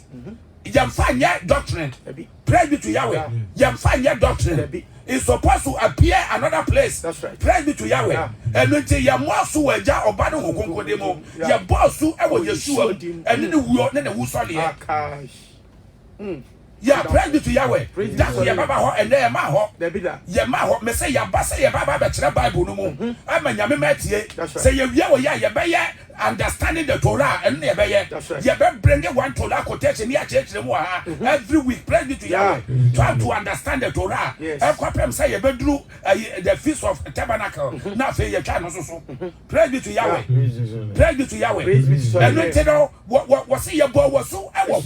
Yamfanya doctrine. Praise be to Yahweh. Yamfanya doctrine. It's supposed to appear another place. That's right. Praise be to Yahweh. And when you Yamosu a jar of bano concordimo, Yabosu, I was Yeshua, and then the word, then the Wusali. Yeah, praise be to Yahweh. That's your Baba and there Maho. Yamaho, me say Yabasa, Yababa, Bible no more. I'm a Yamati. Say you understanding the Torah and never yet. You better bring one Torah quotation here, church every week. Praise be to Yahweh. Try to understand the Torah. I'll say you better do the feast of tabernacle. Now, say your channel so. Praise be to Yahweh. Praise be to Yahweh. And you know what was your boy was so I was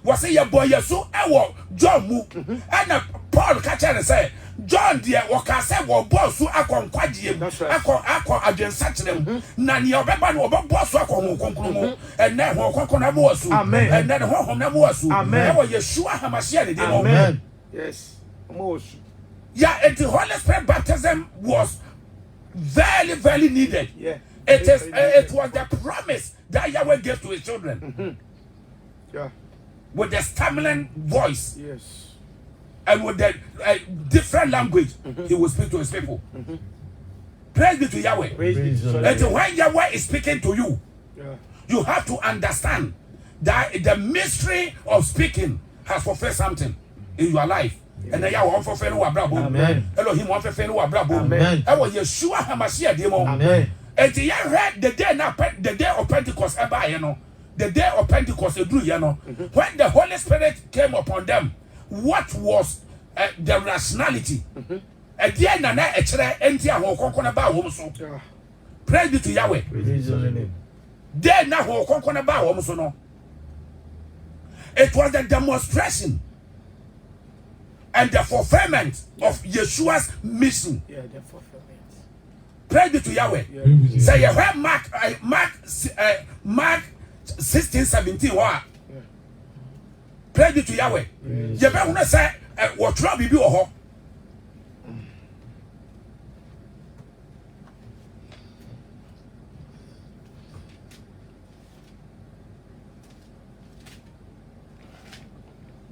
was say your boy so I was John Mu and Paul catch and say John dear what can say what boss so I can quadri I against such them none your baba no boss so conclumo and then what was amen and then what was amen what Yeshua Hamashia amen yes yeah and the Holy Spirit baptism was very very needed. It was the promise that Yahweh gave to his children. With the stammering voice, and with the different language, he will speak to his people. Praise be to Yahweh. And when Yahweh is speaking to you, you have to understand that the mystery of speaking has fulfilled something in your life. And then Yahweh fulfill what brabo. Elohim won't fulfill what brabo. And when Yeshua Hamashia demo. And the read the day of Pentecost, you know. The day of Pentecost, when the Holy Spirit came upon them, what was the rationality? And the end praise be to Yahweh. Then now, it was the demonstration and the fulfillment of Yeshua's mission. Praise be to Yahweh. Say, you heard Mark 16:17 what? Praise be to Yahweh. You better say what trouble be or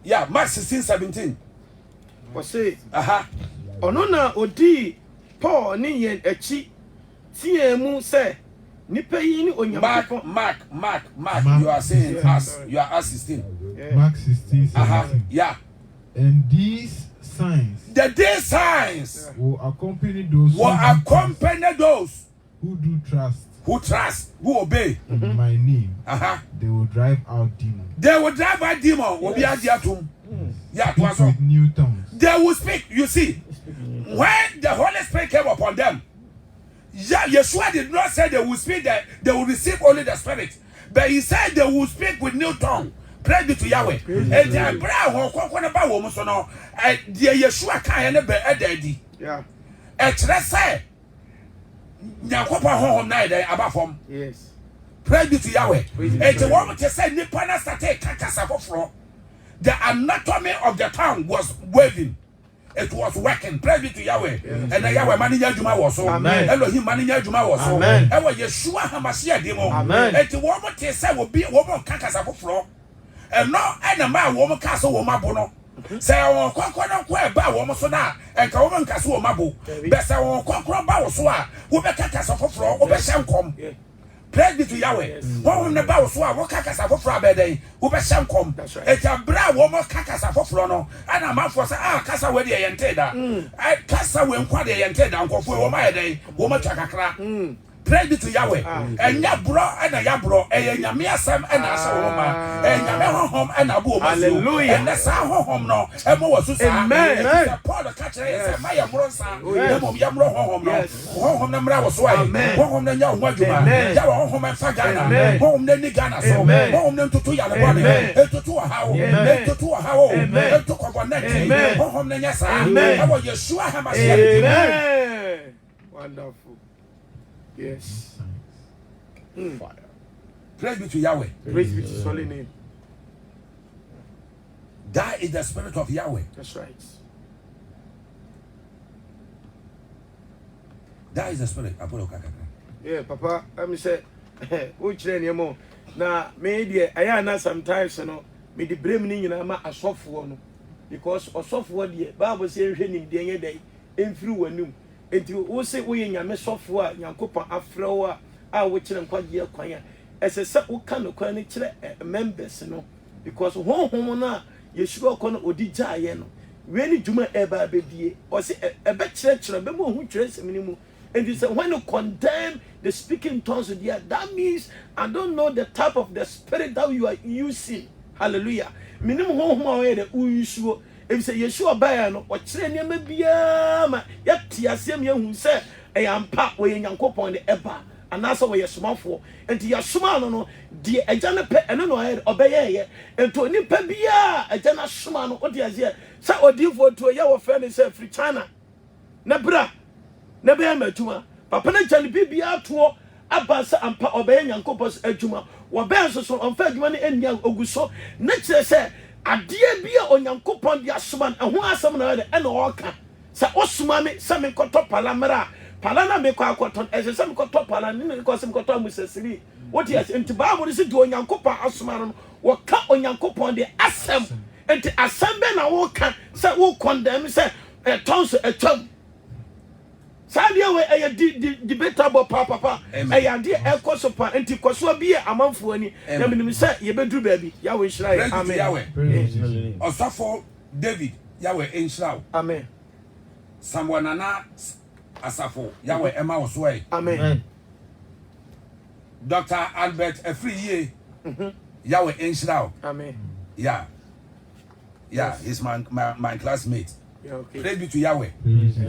yeah, Mark 16:17. What say? Onona odi Paul ni yen echi tie mu say nipa yi ni onyankopon Mark you are saying you are us 16. Mark 16:17. Yeah. And these signs The signs will accompany those who do trust, who obey in my name. They will drive out demons. Will be at the yeah, with new tongues. they will speak. You see, when the Holy Spirit came upon them, Yeshua did not say they will speak, that they will receive only the Spirit, but he said they will speak with new tongue. Praise be to Yahweh. And the brown about woman, so no, dear Yeshua can't be a daddy. Yeah. Let's say, Yakopa home night above home. Yes. Praise be to Yahweh. And the woman to say, Nipana State Kakasa floor. The anatomy of the tongue was waving. It was working. Praise be to Yahweh. And the Yahweh manager Juma was so. Amen. Elohim manager Juma was so. Amen. And when Yeshua Hamashia demo. Amen. And the woman to say will be a woman Kakasa floor. And no, and a man woman castle woman bono. Say, I won't conquer by woman so now, and a woman castle mabu. Best I won't conquer by Oswa, who be Kakasa floor, or Beshankom. Praise be to Yahweh. One the bow so what Kakasa for Friday, who Beshankom. It's a bra woman Kakasa for Flono, and a man for Casa where they entered. I Casa when quite they entered, Uncle for my day, woman Chakakra. Praise be to Yahweh. And Yabro and a Yabro, and Yamia Sam and Asa and Yamia home and Abu. Hallelujah. And the Sao home no, and more was Amen. Paul the catcher is Maya Brosa, Yamro home, home number was why, home the young Wajuma, Yawa home and Fagana, home the Nigana, home them to Yalabani, to a how, to a how, to Coconut, home the Yasa, how Yeshua Hamas. Amen. Wonderful. Yes. Fire. Praise be to Yahweh. Praise be to His holy name. That is the spirit of Yahweh. That's right. That is the spirit. Yeah, Papa. I'm say, which anymore? Now, maybe I am sometimes, you know, me the blame in a soft one because a soft word, the Bible says, raining the day, in through a new. Enti wo se wo yenya mesofo a Yankopon afrewo a wo kire nkwaje akwan a ese se wo ka no kwan ni kire members no because honhom na Yeshua ko no odi jaaye no we ni djuma eba abedie o se ebe kire be mo hu kire semini mu enti se when you condemn the speaking tongues there, that means I don't know the type of the spirit that you are using. Hallelujah. Minimum honhom a we de uyusuo. If say Yeshua baya no o kire niam bia ma yati asem yehu se e yampa we Nyankopon de eba anasa we yesomafo enti yesoma no de agya ne pe eno no obeye ye ento nipa bia agya na soma no odi azie sa odifo to ye wo friend say free China na bra na be matuma papa na gya ne bia to aba sa ampa obeye Nyankopon adwuma wo be so onfa adwuma ne enia oguso na kire se adie bia Onyankopon dia soman ho asem na de ena oka sa osuma me se me koto palamra palana me kwa koto ese se me koto palana me ko se me koto musesiri what yes enti Bible se de Onyankopon asoma no wo ka Onyankopon de asem enti asem be na wo ka se wo condemn se tonso etwam Sadia we debatable papa de ekoso pa enti koso bi amanfo ani na minim se ye bedru baabi Yahweh shira amen Osafo David Yahweh enshira amen Samuel Nana Asafo Yahweh ema osoi amen Dr. Albert Afriye Yahweh enshira amen yeah he's my classmate. Yeah, okay. Praise be to Yahweh.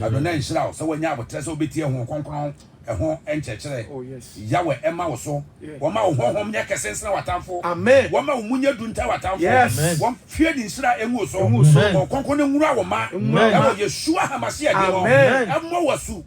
Adonai Israel. So when Yahweh tells you be here, concron, a home and church. Oh yes. Yahweh Emma was so. One man home yaka sense now what for. Amen. One man munya dunta what for. Yes. One feared in Israel and was so. Or concron ma. Yeshua Hamashia. Amen. Emma was so.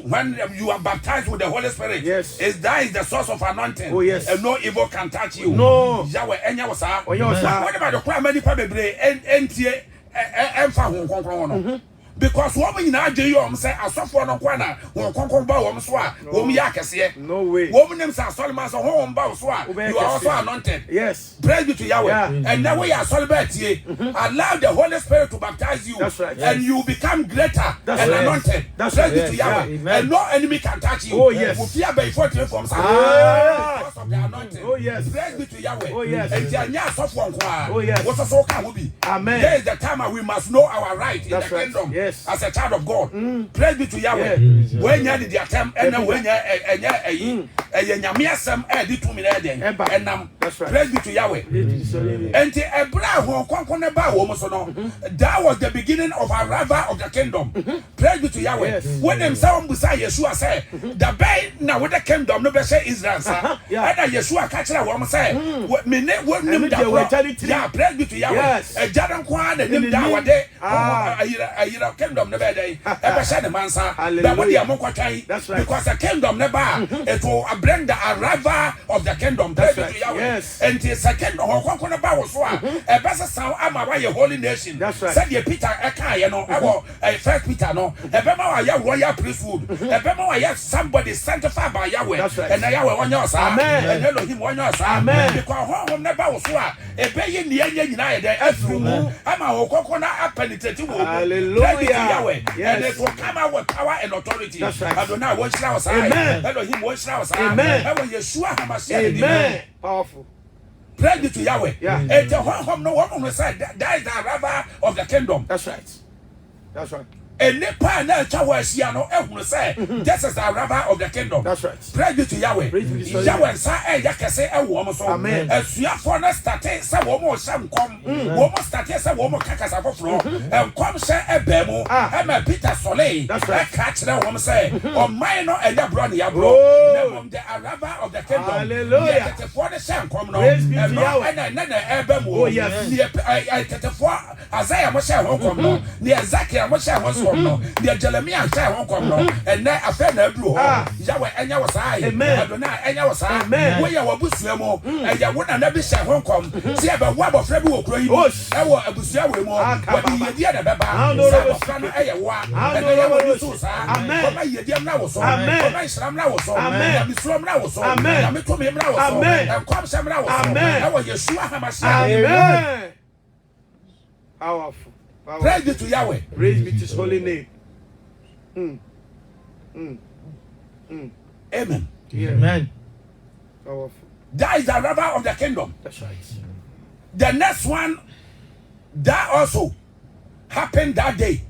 When you are baptized with the Holy Spirit. Yes. That is the source of anointing. Oh yes. And no evil can touch you. No. Yahweh Enya was oh yes. What about the crime many people and emfa hon konkron no because woman in Ajay say a software no kwana won konkon ba wom so a wom ya kese. No way. Woman say Solomon so home ba so a you are also anointed. Yes. Praise be to Yahweh. Yeah. And now we are Solomon here. Allow the Holy Spirit to baptize you. That's right. And you become greater and anointed. That's Praise right. be to Yahweh. And no enemy can touch you. Oh yes. Will fear by 40 from because of the anointing. Oh yes. Praise be to Yahweh. Oh yes. And Janya software kwa. Oh yes. What's so can we be? Amen. There is the time we must know our right in That's the right. kingdom. Yes. As a child of God. Praise be to Yahweh. Yeah. When you did the attempt and then when you nyamiasem di 2 million and That's right. praise be to Yahweh. And the Abraham that was the beginning of arrival of the kingdom. Praise be to Yahweh. Yes. When them someone beside Yeshua say the bay now with the kingdom no be say Israel sir. And Yeshua catch that woman say me ne won nim that. Yeah, praise be to Yahweh. Yes. A jadan kwa the nim that wade ayira kingdom no be dey. E be say the man sir. But what the That's right. because the kingdom never it will bring the arrival of the kingdom. Praise be to Yahweh. Yes. And the second Hong ba was so a better sound ama why holy nation. That's right. Said Peter eka you know first Peter no e be ma ya royal priesthood e be ma ya somebody sanctified by Yahweh. That's right. And Yahweh won your sa Amen. and Elohim won your sa Amen. because Hong never was so e be ye ni enya nyina e dey afru mu ama Hong na penetrate wo. Hallelujah. Yahweh. Yes. And it will come out with power and authority. That's right. Adonai won shira was Amen. Elohim won shira was Amen. When Yeshua Hamashiach. Amen. Powerful. Praise be to Yahweh. Yeah. And the home no one said that is the arrival of the kingdom. That's right. That's right. And Nepal na Chawasiano ehunu say this is the arrival of the kingdom. That's right. Praise be to Yahweh. Praise be to Yahweh. Yahweh sa yakese wo mo so. Amen. Esuafo na start say wo mo sham kom. Wo mo start say wo mo kakasa foforo. Kom say ebe mu. E Peter Soley. That's right. Catch them wo mo say o man no eya bro ne ya bro. Oh. The arrival of the kingdom. Hallelujah. The for the sham kom no. Praise be to Yahweh. Na ebe mu. Oh yes. The for Isaiah mo share ho kom no. Ne Ezekiel mo share ho so no. The Jeremiah share ho kom no. And na afa na aduru ho. Yahweh enya wo sai. Adonai enya wo sai. Wo ye wo busua mo. Eya wo na bi share ho kom. Se e be wo abofra bi wo kuro yi. E wo abusua we mo. Wo di yedi na beba. Se abofra no eye wo. And ye wo bi so sa. Ko ma yedi am na wo so. Ko ma islam na wo so. Na mi suro na wo so. Na mi to mi na wo so. And kom se na wo so. E wo Yeshua Hamashiach. Amen. Powerful. Praise be to Yahweh. Praise be to his holy name. Amen. Yeah. Amen. Powerful. That is the arrival of the kingdom. That's right. The next one, that also happened that day.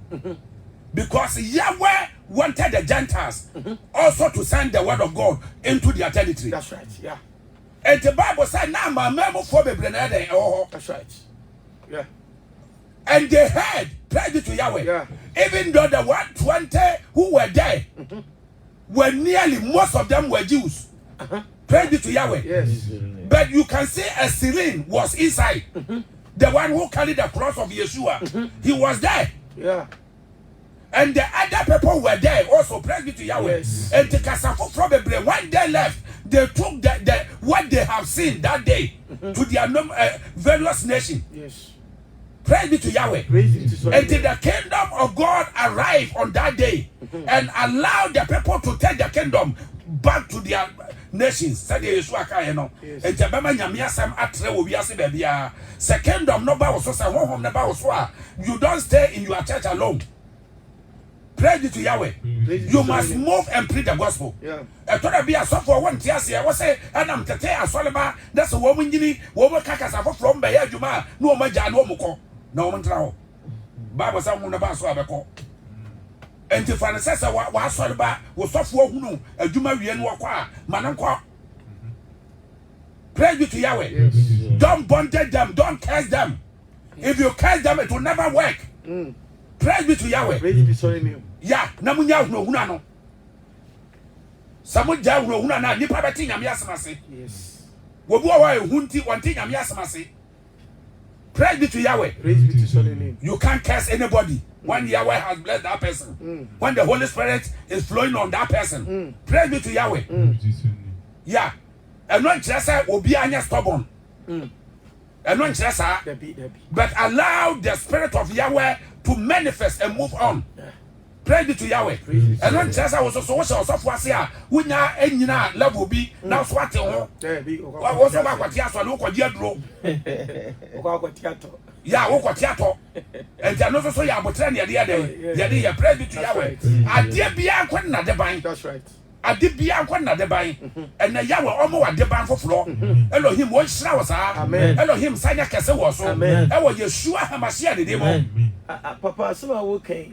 Because Yahweh wanted the Gentiles also to send the word of God into their territory. That's right. Yeah. And the Bible said, now my memo for the Brenade. That's right. Yeah. And they heard, praise be to Yahweh. Yeah. Even though the 120 who were there were nearly, most of them were Jews. Praise be to Yahweh. Yes. But you can see a Cyrene was inside. The one who carried the cross of Yeshua. He was there. Yeah. And the other people were there also. Praise be to Yahweh. Yes. And the Kasafo probably when they left, they took the what they have seen that day to their various nations. Yes. Praise be to Yahweh. Praise be to his holy Until name. the kingdom of God arrived on that day and allowed the people to take the kingdom back to their nations. Said Yeshua ka no. And the bema nyame asem atre wo wiase ba bia. Se kingdom no ba wo so se honhom no ba wo so a you don't stay in your church alone. Praise be to Yahweh. You must move and preach the gospel. Yeah. E to da bia so for one tiase wo say anam tete asoleba that's wo mnyini wo kakasa for from be ya adwuma na wo magya na wo mukọ na wo ntra ho. Bible say mo na ba so abekọ. Enti fanisese wa asoleba wo sofo hunu adwuma wie no kọ a manenkọ. Praise be to Yahweh. Yes. Don't bondage them, don't curse them. If you curse them, it will never work. Praise be to Yahweh. Praise be to his holy name. Yeah, namunya huna no. Samu ja huna na nipa beti nyame asemase. Yes. Wo bi wa ehunti wonti nyame asemase. Praise be to Yahweh. Praise be to his holy name. You can't curse anybody when Yahweh has blessed that person. When the Holy Spirit is flowing on that person. Praise be to Yahweh. Yeah. And not just say obi anya stubborn. And not just Debbie. but allow the spirit of Yahweh to manifest and move on. Praise be to Yahweh. And when Jesus was also for us here, we now any level be now swat on. Also about what Yas or look or Jedro. Yeah, what theater. And then also ya but the other day. Yeah, praise be to Yahweh. I dear be a quite at the bind. That's right. I did be a quite at the bind. And the Yahweh almost at the bank for floor. Elohim one showers. Amen. Elohim sign a castle was so. Amen. I was Yeshua Hamashiach the demon. Papa, so I okay.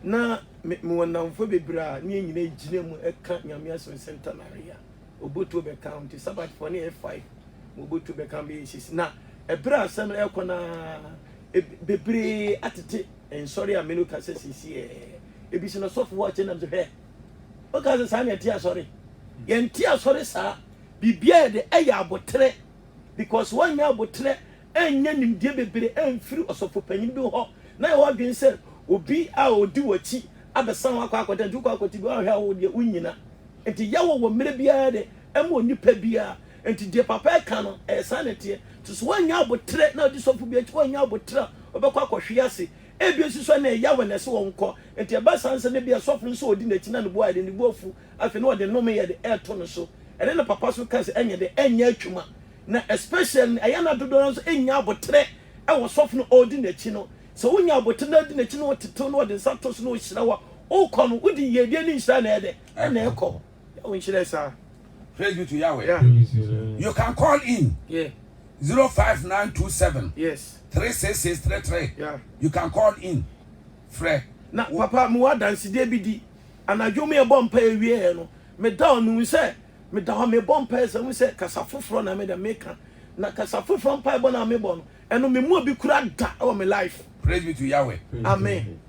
Na me wonamfo bebra ne nyina gine mu eka nyame so centenary obotu be count sabat for ne F5 obotu be count be sisi na ebra asem ekona bebre atete en sorry amenu ka sisi ebi se no soft watch na so he o ka se sa na tia sorry ye tia sorry sa bibia de eya abotre because one ya abotre enya nimdie bebre emfiri osofo panyin bi ho na ye ho adwen se obi a odi wachi abesan akwa akwata ntuko akwati bi ahwa wo de unyina enti yawo wo mere bia de emo nipa bia enti de papa ka no sanete to so wanya abotre na odi sofu bia chi wanya abotre obekwa akwhwe ase ebi osuso na yawo na se wonko enti abasan se ne bia sofu nso odi na chi na no bo ade ne bofu afi no de nome ye de eto no so ene na papa so ka se enye de enya atwuma na especially ayana dodo nso enya abotre e wo sofu no odi na chi no so when you are but na di na chi no teto no de satos no hira wa o ko no udi ye die ni hira na ede na e ko o hira sa. Praise be to Yahweh. Yeah. You can call in. Yeah. 05927. Yes. 36633. Yeah. You can call in. Frere. Na papa mu wadansi de bi di anadwo me bompa ewie no me down no say me down me bompa say we say kasafofro na me da meka na kasafofro mpa ebo na me bo no eno me mu obi kura da o me life. Praise be to Yahweh. Amen.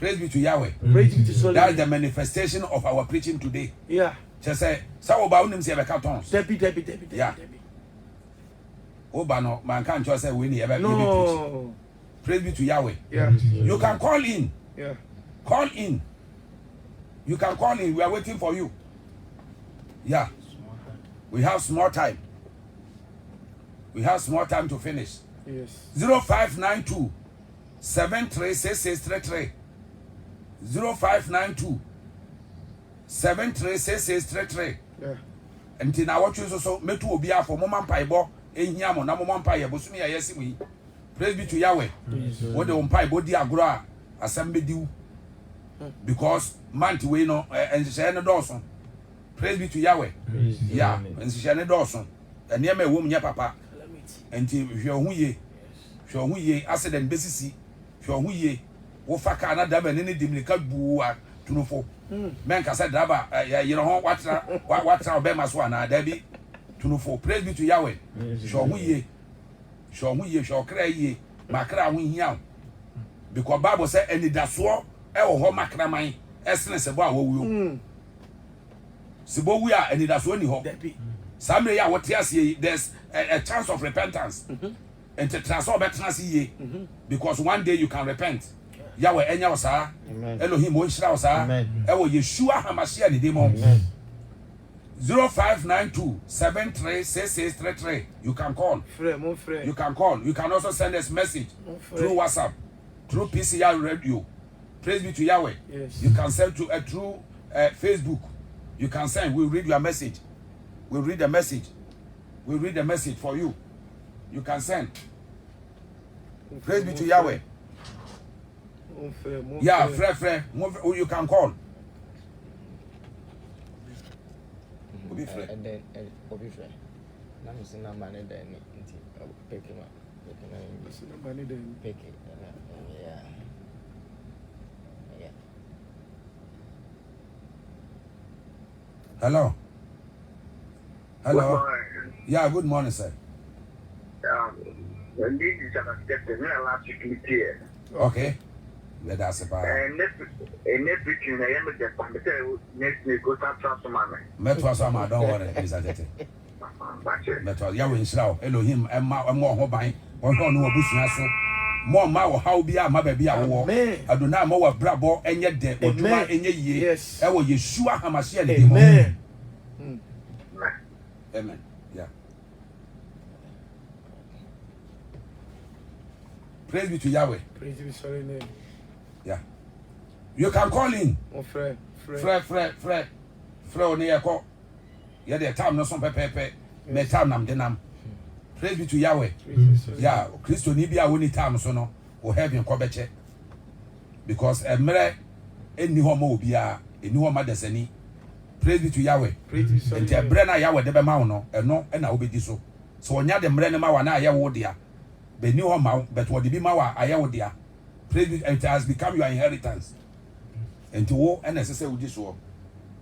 Praise be to Yahweh. Praise be to Solomon. That is the manifestation of our preaching today. Yeah. Just say, "Sao ba unim se beka tons." Debbie. Yeah. Oba no man can't just say we need ever no. Praise be to Yahweh. Yeah. You can call in. Yeah. Call in. You can call in. We are waiting for you. Yeah. We have small time. We have small time to finish. Yes. 0592 736633. 0592 736633. Yeah. Until now, what you so metu obi afọ mama mpaibo ehia mo na mama mpaye bosumi ya yesi mu. Praise be to Yahweh. What the mpaibo di agro a asem bediu. Because man we no enhye ne dọọso. Praise be to Yahweh. Yeah, enhye ne dọọso. Ene ma ewo nya papa. Enti hwe hu ye accident besisi hwe hu ye wo faka na daba ne dimlika buwa tunofo men ka say daba you know watra obema so na dabi tunofo. Praise be to Yahweh. Hwe hu ye kra ye makra hu hia because Bible say enidaso e wo ho makra man esene sebo a wowuo sebo wi a enidaso ni ho samre ya what there's a chance of repentance. And to transfer better see because one day you can repent. Yahweh enya osa Elohim o hira osa e wo Yeshua Hamashiach the demon. 0592 736633. You can call. You can call. You can also send us message through WhatsApp, through PCR radio. Praise be to Yahweh. Yes. You can send to through Facebook. You can send. We'll read your message. We'll read the message. We'll read the message for you. You can send. Praise be to Yahweh. Yeah, Frere. You can call. Obi Frere. And then Obi Frere. Now I'm saying I'm managed then pick him up. Pick it. Yeah. Hello. Good morning. Yeah, good morning, sir. When this is an last week here. Okay. Let us about. And next week, I am at the next week, go to Transformer. Metro Sama, don't worry, Mr. Tete. Metro, Yahweh Shroud, Elohim, and more Hobine, or no Bush so. More ma how be a mother be a war. I do not know what Brabo and yet dead or do not in a year. Yes, I will Yeshua Hamashiach. Amen. Amen. Yeah. Praise be to Yahweh. Praise be to your name. Yeah. You can call in. Oh, Fred. On the call. Yeah, the time no some pepe. Me time nam denam. Praise be to Yahweh. Yeah, Christo ni bia woni time so no. O heaven ko beche. Because emre eni ho ma obia, eni ho ma desani. Praise be to Yahweh. Praise be to and the brain Yahweh de be ma no, eno e na obedi so. So onya de mre ne ma wa na aye wo dia. Be ni ho ma, but what be ma wa aye wo dia. Praise be, it has become your inheritance. And to wo and say udi so.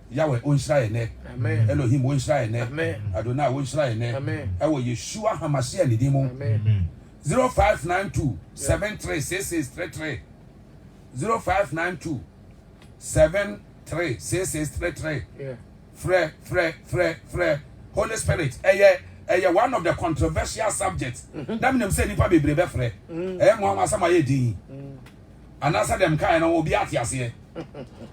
Yahweh onshira ene. Amen. Elohim onshira ene. Amen. Adonai onshira ene. Amen. Ewo Yeshua Hamashia ne dimo. Amen. 0592 736633 0592 736633. Yeah. Frere. Holy Spirit. One of the controversial subjects. That means say nipa bebre be frere. Mo asama ye din. And answer them kind of obi atiase.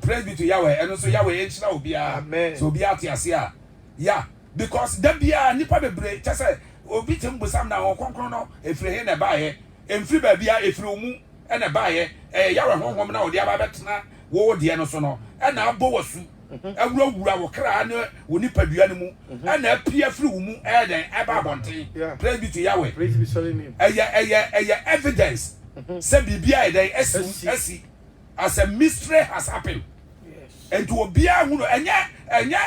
Praise be to Yahweh. And also Yahweh enchira obi a. So obi atiase. Yeah, because them bia nipa bebre just say obi timbusam na okonkron no efre he na ba ye. Emfri ba bia efri omu e na ba ye. Yahweh honhom na odi aba betena wo de no so no. E na abo wasu. Awura wo kra ne wo nipa dua ne mu. E na apia fri wo mu e den e ba bonten. Praise be to Yahweh. Praise be to your name. Evidence. Say bibia e den esi as a mystery has happened. Yes. And to obia hu no enya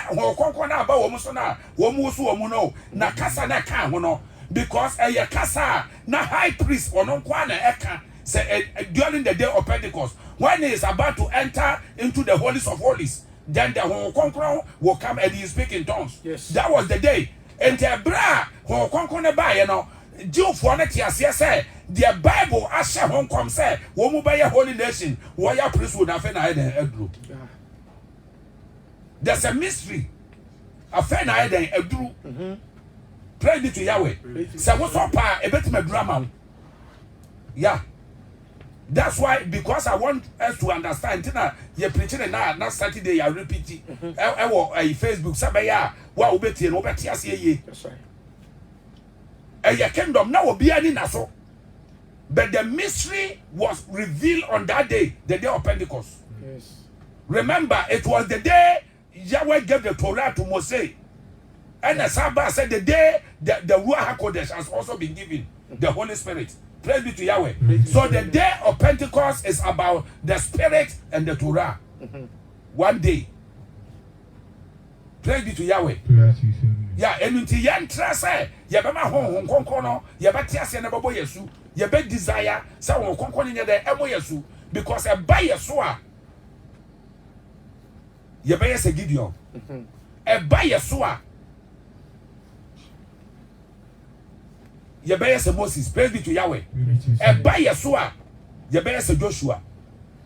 ho konkon na aba wo mu so na wo mu so wo mu no na kasa na ka ho no because kasa na high priest ono kwa na eka say during the day of Pentecost when he is about to enter into the holies of holies, then the ho konkon will come and he speak in tongues. Yes. That was the day. And the bra ho konkon na ba ye no Jew-fo na tiase say the Bible ashe hon kom say wo mu ba ye holy nation wo ya priesthood na fe na eden aduru. There's a mystery. Afe na eden aduru. Praise be to Yahweh. Say wo so pa e betima drama. Yeah. That's why, because I want us to understand tina ye preaching na Saturday ya repeat it. Facebook sabe ya wa obeti no obeti ase ye. That's right. Your kingdom now will be any naso. But the mystery was revealed on that day, the day of Pentecost. Yes. Remember, it was the day Yahweh gave the Torah to Moses. And the Sabbath said the day the Ruach HaKodesh has also been given, the Holy Spirit. Praise be to Yahweh. So the day of Pentecost is about the Spirit and the Torah. One day. Praise be to Yahweh. Yeah, and until yan trase, yabama hon konkono, yabati ase na babo Yesu, yabe desire, sa hon konkono nya de emo Yesu, because e ba Yesu a yabe yese Gideon. E ba Yesu a yabe yese Moses. Praise be to Yahweh. E ba Yesu a yabe yese Joshua.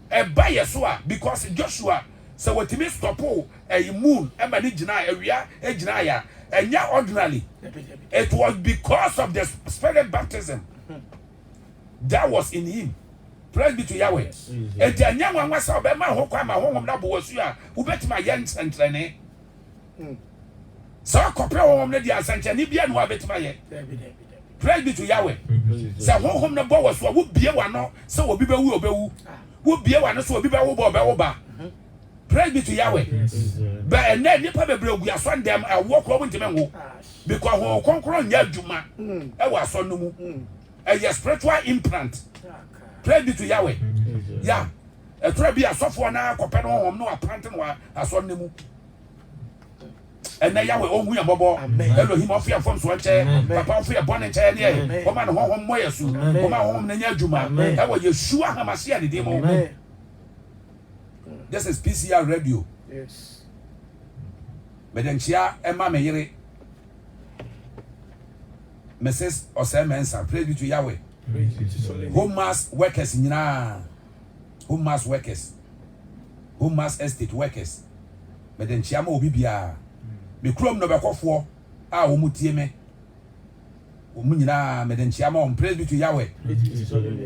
E ba Yesu a because Joshua so what me stop a moon e ma ni gina awia e gina ya enya ordinarily. It was because of the spirit baptism that was in him. Praise be to Yahweh. And the enya wan wasa obema ho kwa ma honhom na bo wasu a ubetima yen sentrene. So kopre honhom na dia sentrene bia no abetima ye. Praise be to Yahweh. So honhom na bo wasu a wo bie wa no so obi be wu obewu. Wo bie wa no so obi be wo ba. Praise be to Yahweh. But and then nipa bebre ogu aso ndem awo ko wonte menwo because ho konkron nya adwuma e wa so no mu a spiritual implant. Praise be to Yahweh. Yeah. E try be asofo na kope no hom no apant no aso no mu. And Yahweh onhu ya bobo Elohim of your form so nche papa of your born nche ne o ma no hom mo yesu o ma hom na nya adwuma e wa Yeshua Hamashia ne demo. This is PCR radio. Yes. Medenchia Emma Meyere. Mrs. Osemensa. Praise be to Yahweh. Home mass workers nyina. Home mass workers. Home mass estate workers. Medenchia ma obi bia. Me krom no bekofo a wo mutie me. Wo nyina medenchia ma on praise be to Yahweh.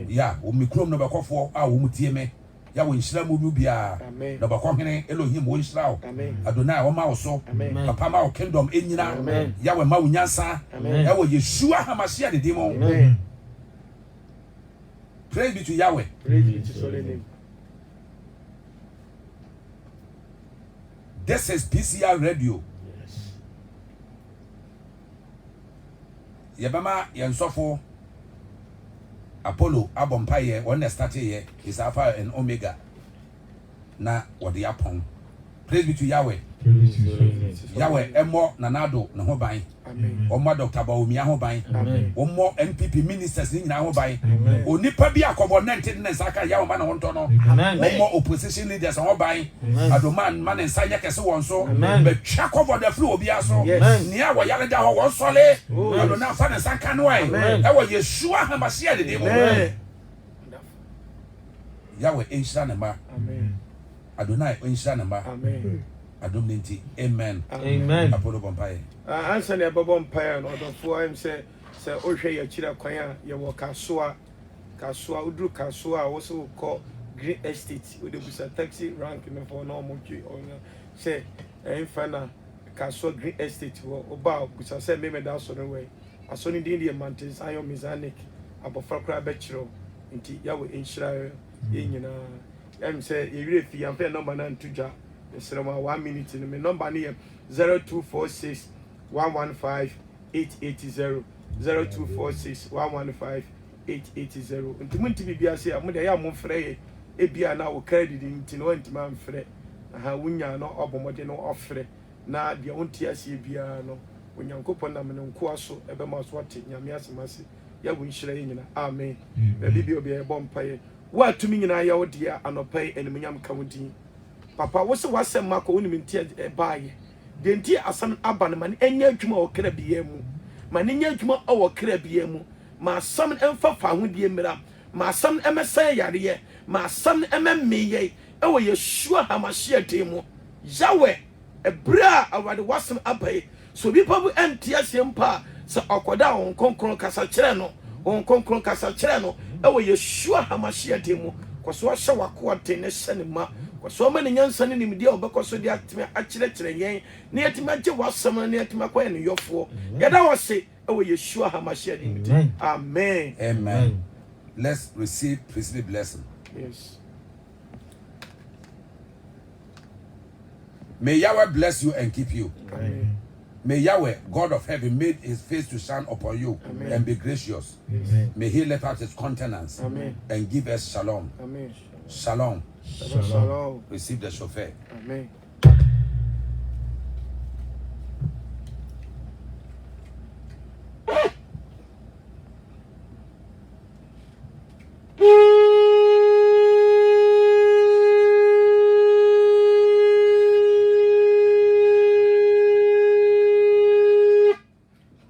Yeah, wo me krom no bekofo a wo mutie me. Yahweh nshira mu bia na bakohene Elohim wo nshira wo Adonai wo ma wo so papa ma wo kingdom enyina Yahweh ma wo nyansa Yahweh Yeshua Hamashia de demo. Praise be to Yahweh. Praise be to His holy name. This is PCR Radio. Yes. Yabama Yansofo Apollo Abompaye when they started here is Alpha and Omega. Na what the upon. Praise be to Yahweh. Yahweh Emo Nanado Nahobai. Amen. Omo Dr. Baumia Hobai. Amen. Omo NPP ministers in Nahobai. Onipa bi akobo 19 Saka Yawma na wonto Amen. Omo opposition leaders Hobai. Adoman man and Sanya Kese wonso. Amen. But check over the flow bi aso. Yes. Nia wa yale da ho wonsole. Adona fa ne Sanka no ai. Amen. E wa Yeshua Hamashia de demo. Amen. Yahweh enshira ne ma. Amen. Adonai enshira ne ma. Amen. Adom nenti. Amen. Amen. Apollo Bompaye. Answer the Bobo Empire and other for him say Oshe Yachira Kwaya, Yawa Kasua, Udru Kasua, also called Green Estate, with the taxi rank for normal or say, Infana Kasua Green Estate or Oba, which I said, maybe that's on the way. I saw in the Indian mountains, I am Mizanic, about Fakra Betro, into Yahweh in Shire, in and say, if you have a number 9 to Ja, the 1 minute in the number near 0246. 115-880 0246-115-880 ntumunti bibia se amode ya mo frɛ e bia na wo credit nti no ntima mfrɛ aha wunya no obomode no ofrɛ na bia wonti ase bia no onyankopɔ na me nko aso ebe ma so ate nyame asemase ya wo nhyira nyina amen bibia obi e bɔ mpae wa tumi nyina ya wo dia anopai enumunyam ka wodi papa wo se wasɛm mako woni nti e baaye denti asan aban man enya adwuma o kra biye mu man enya adwuma o kra biye mu ma asam emfa fa ho die mira ma asam emese yare ma asam ememmeye e wo Yeshua Hamashia temu Yahweh ebra awade wasam abai so bi pabu entia sempa se okoda on konkron kasa kire no on konkron kasa kire no e wo Yeshua Hamashia temu kwaso hye wako tene hyene ma so many nyansa ne nimdia obekoso de atime akire yen na yatime age wasam na yatime kwa ne yofo yada wose e wo Yeshua Hamashia de amen. Amen. Let's receive priestly blessing. Yes. May Yahweh bless you and keep you. Amen. May Yahweh, God of heaven, make his face to shine upon you. Amen. And be gracious. Amen. May he lift up his countenance. Amen. And give us shalom. Amen. Shalom. Shalom. Receive the chauffeur. Amen.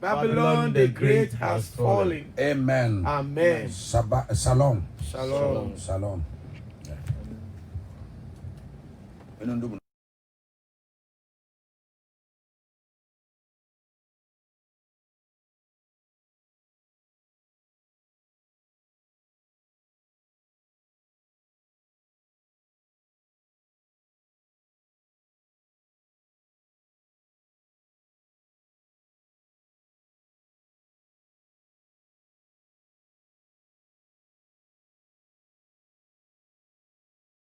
Babylon the Great has fallen. Amen. Amen. Shalom. Shalom. Shalom.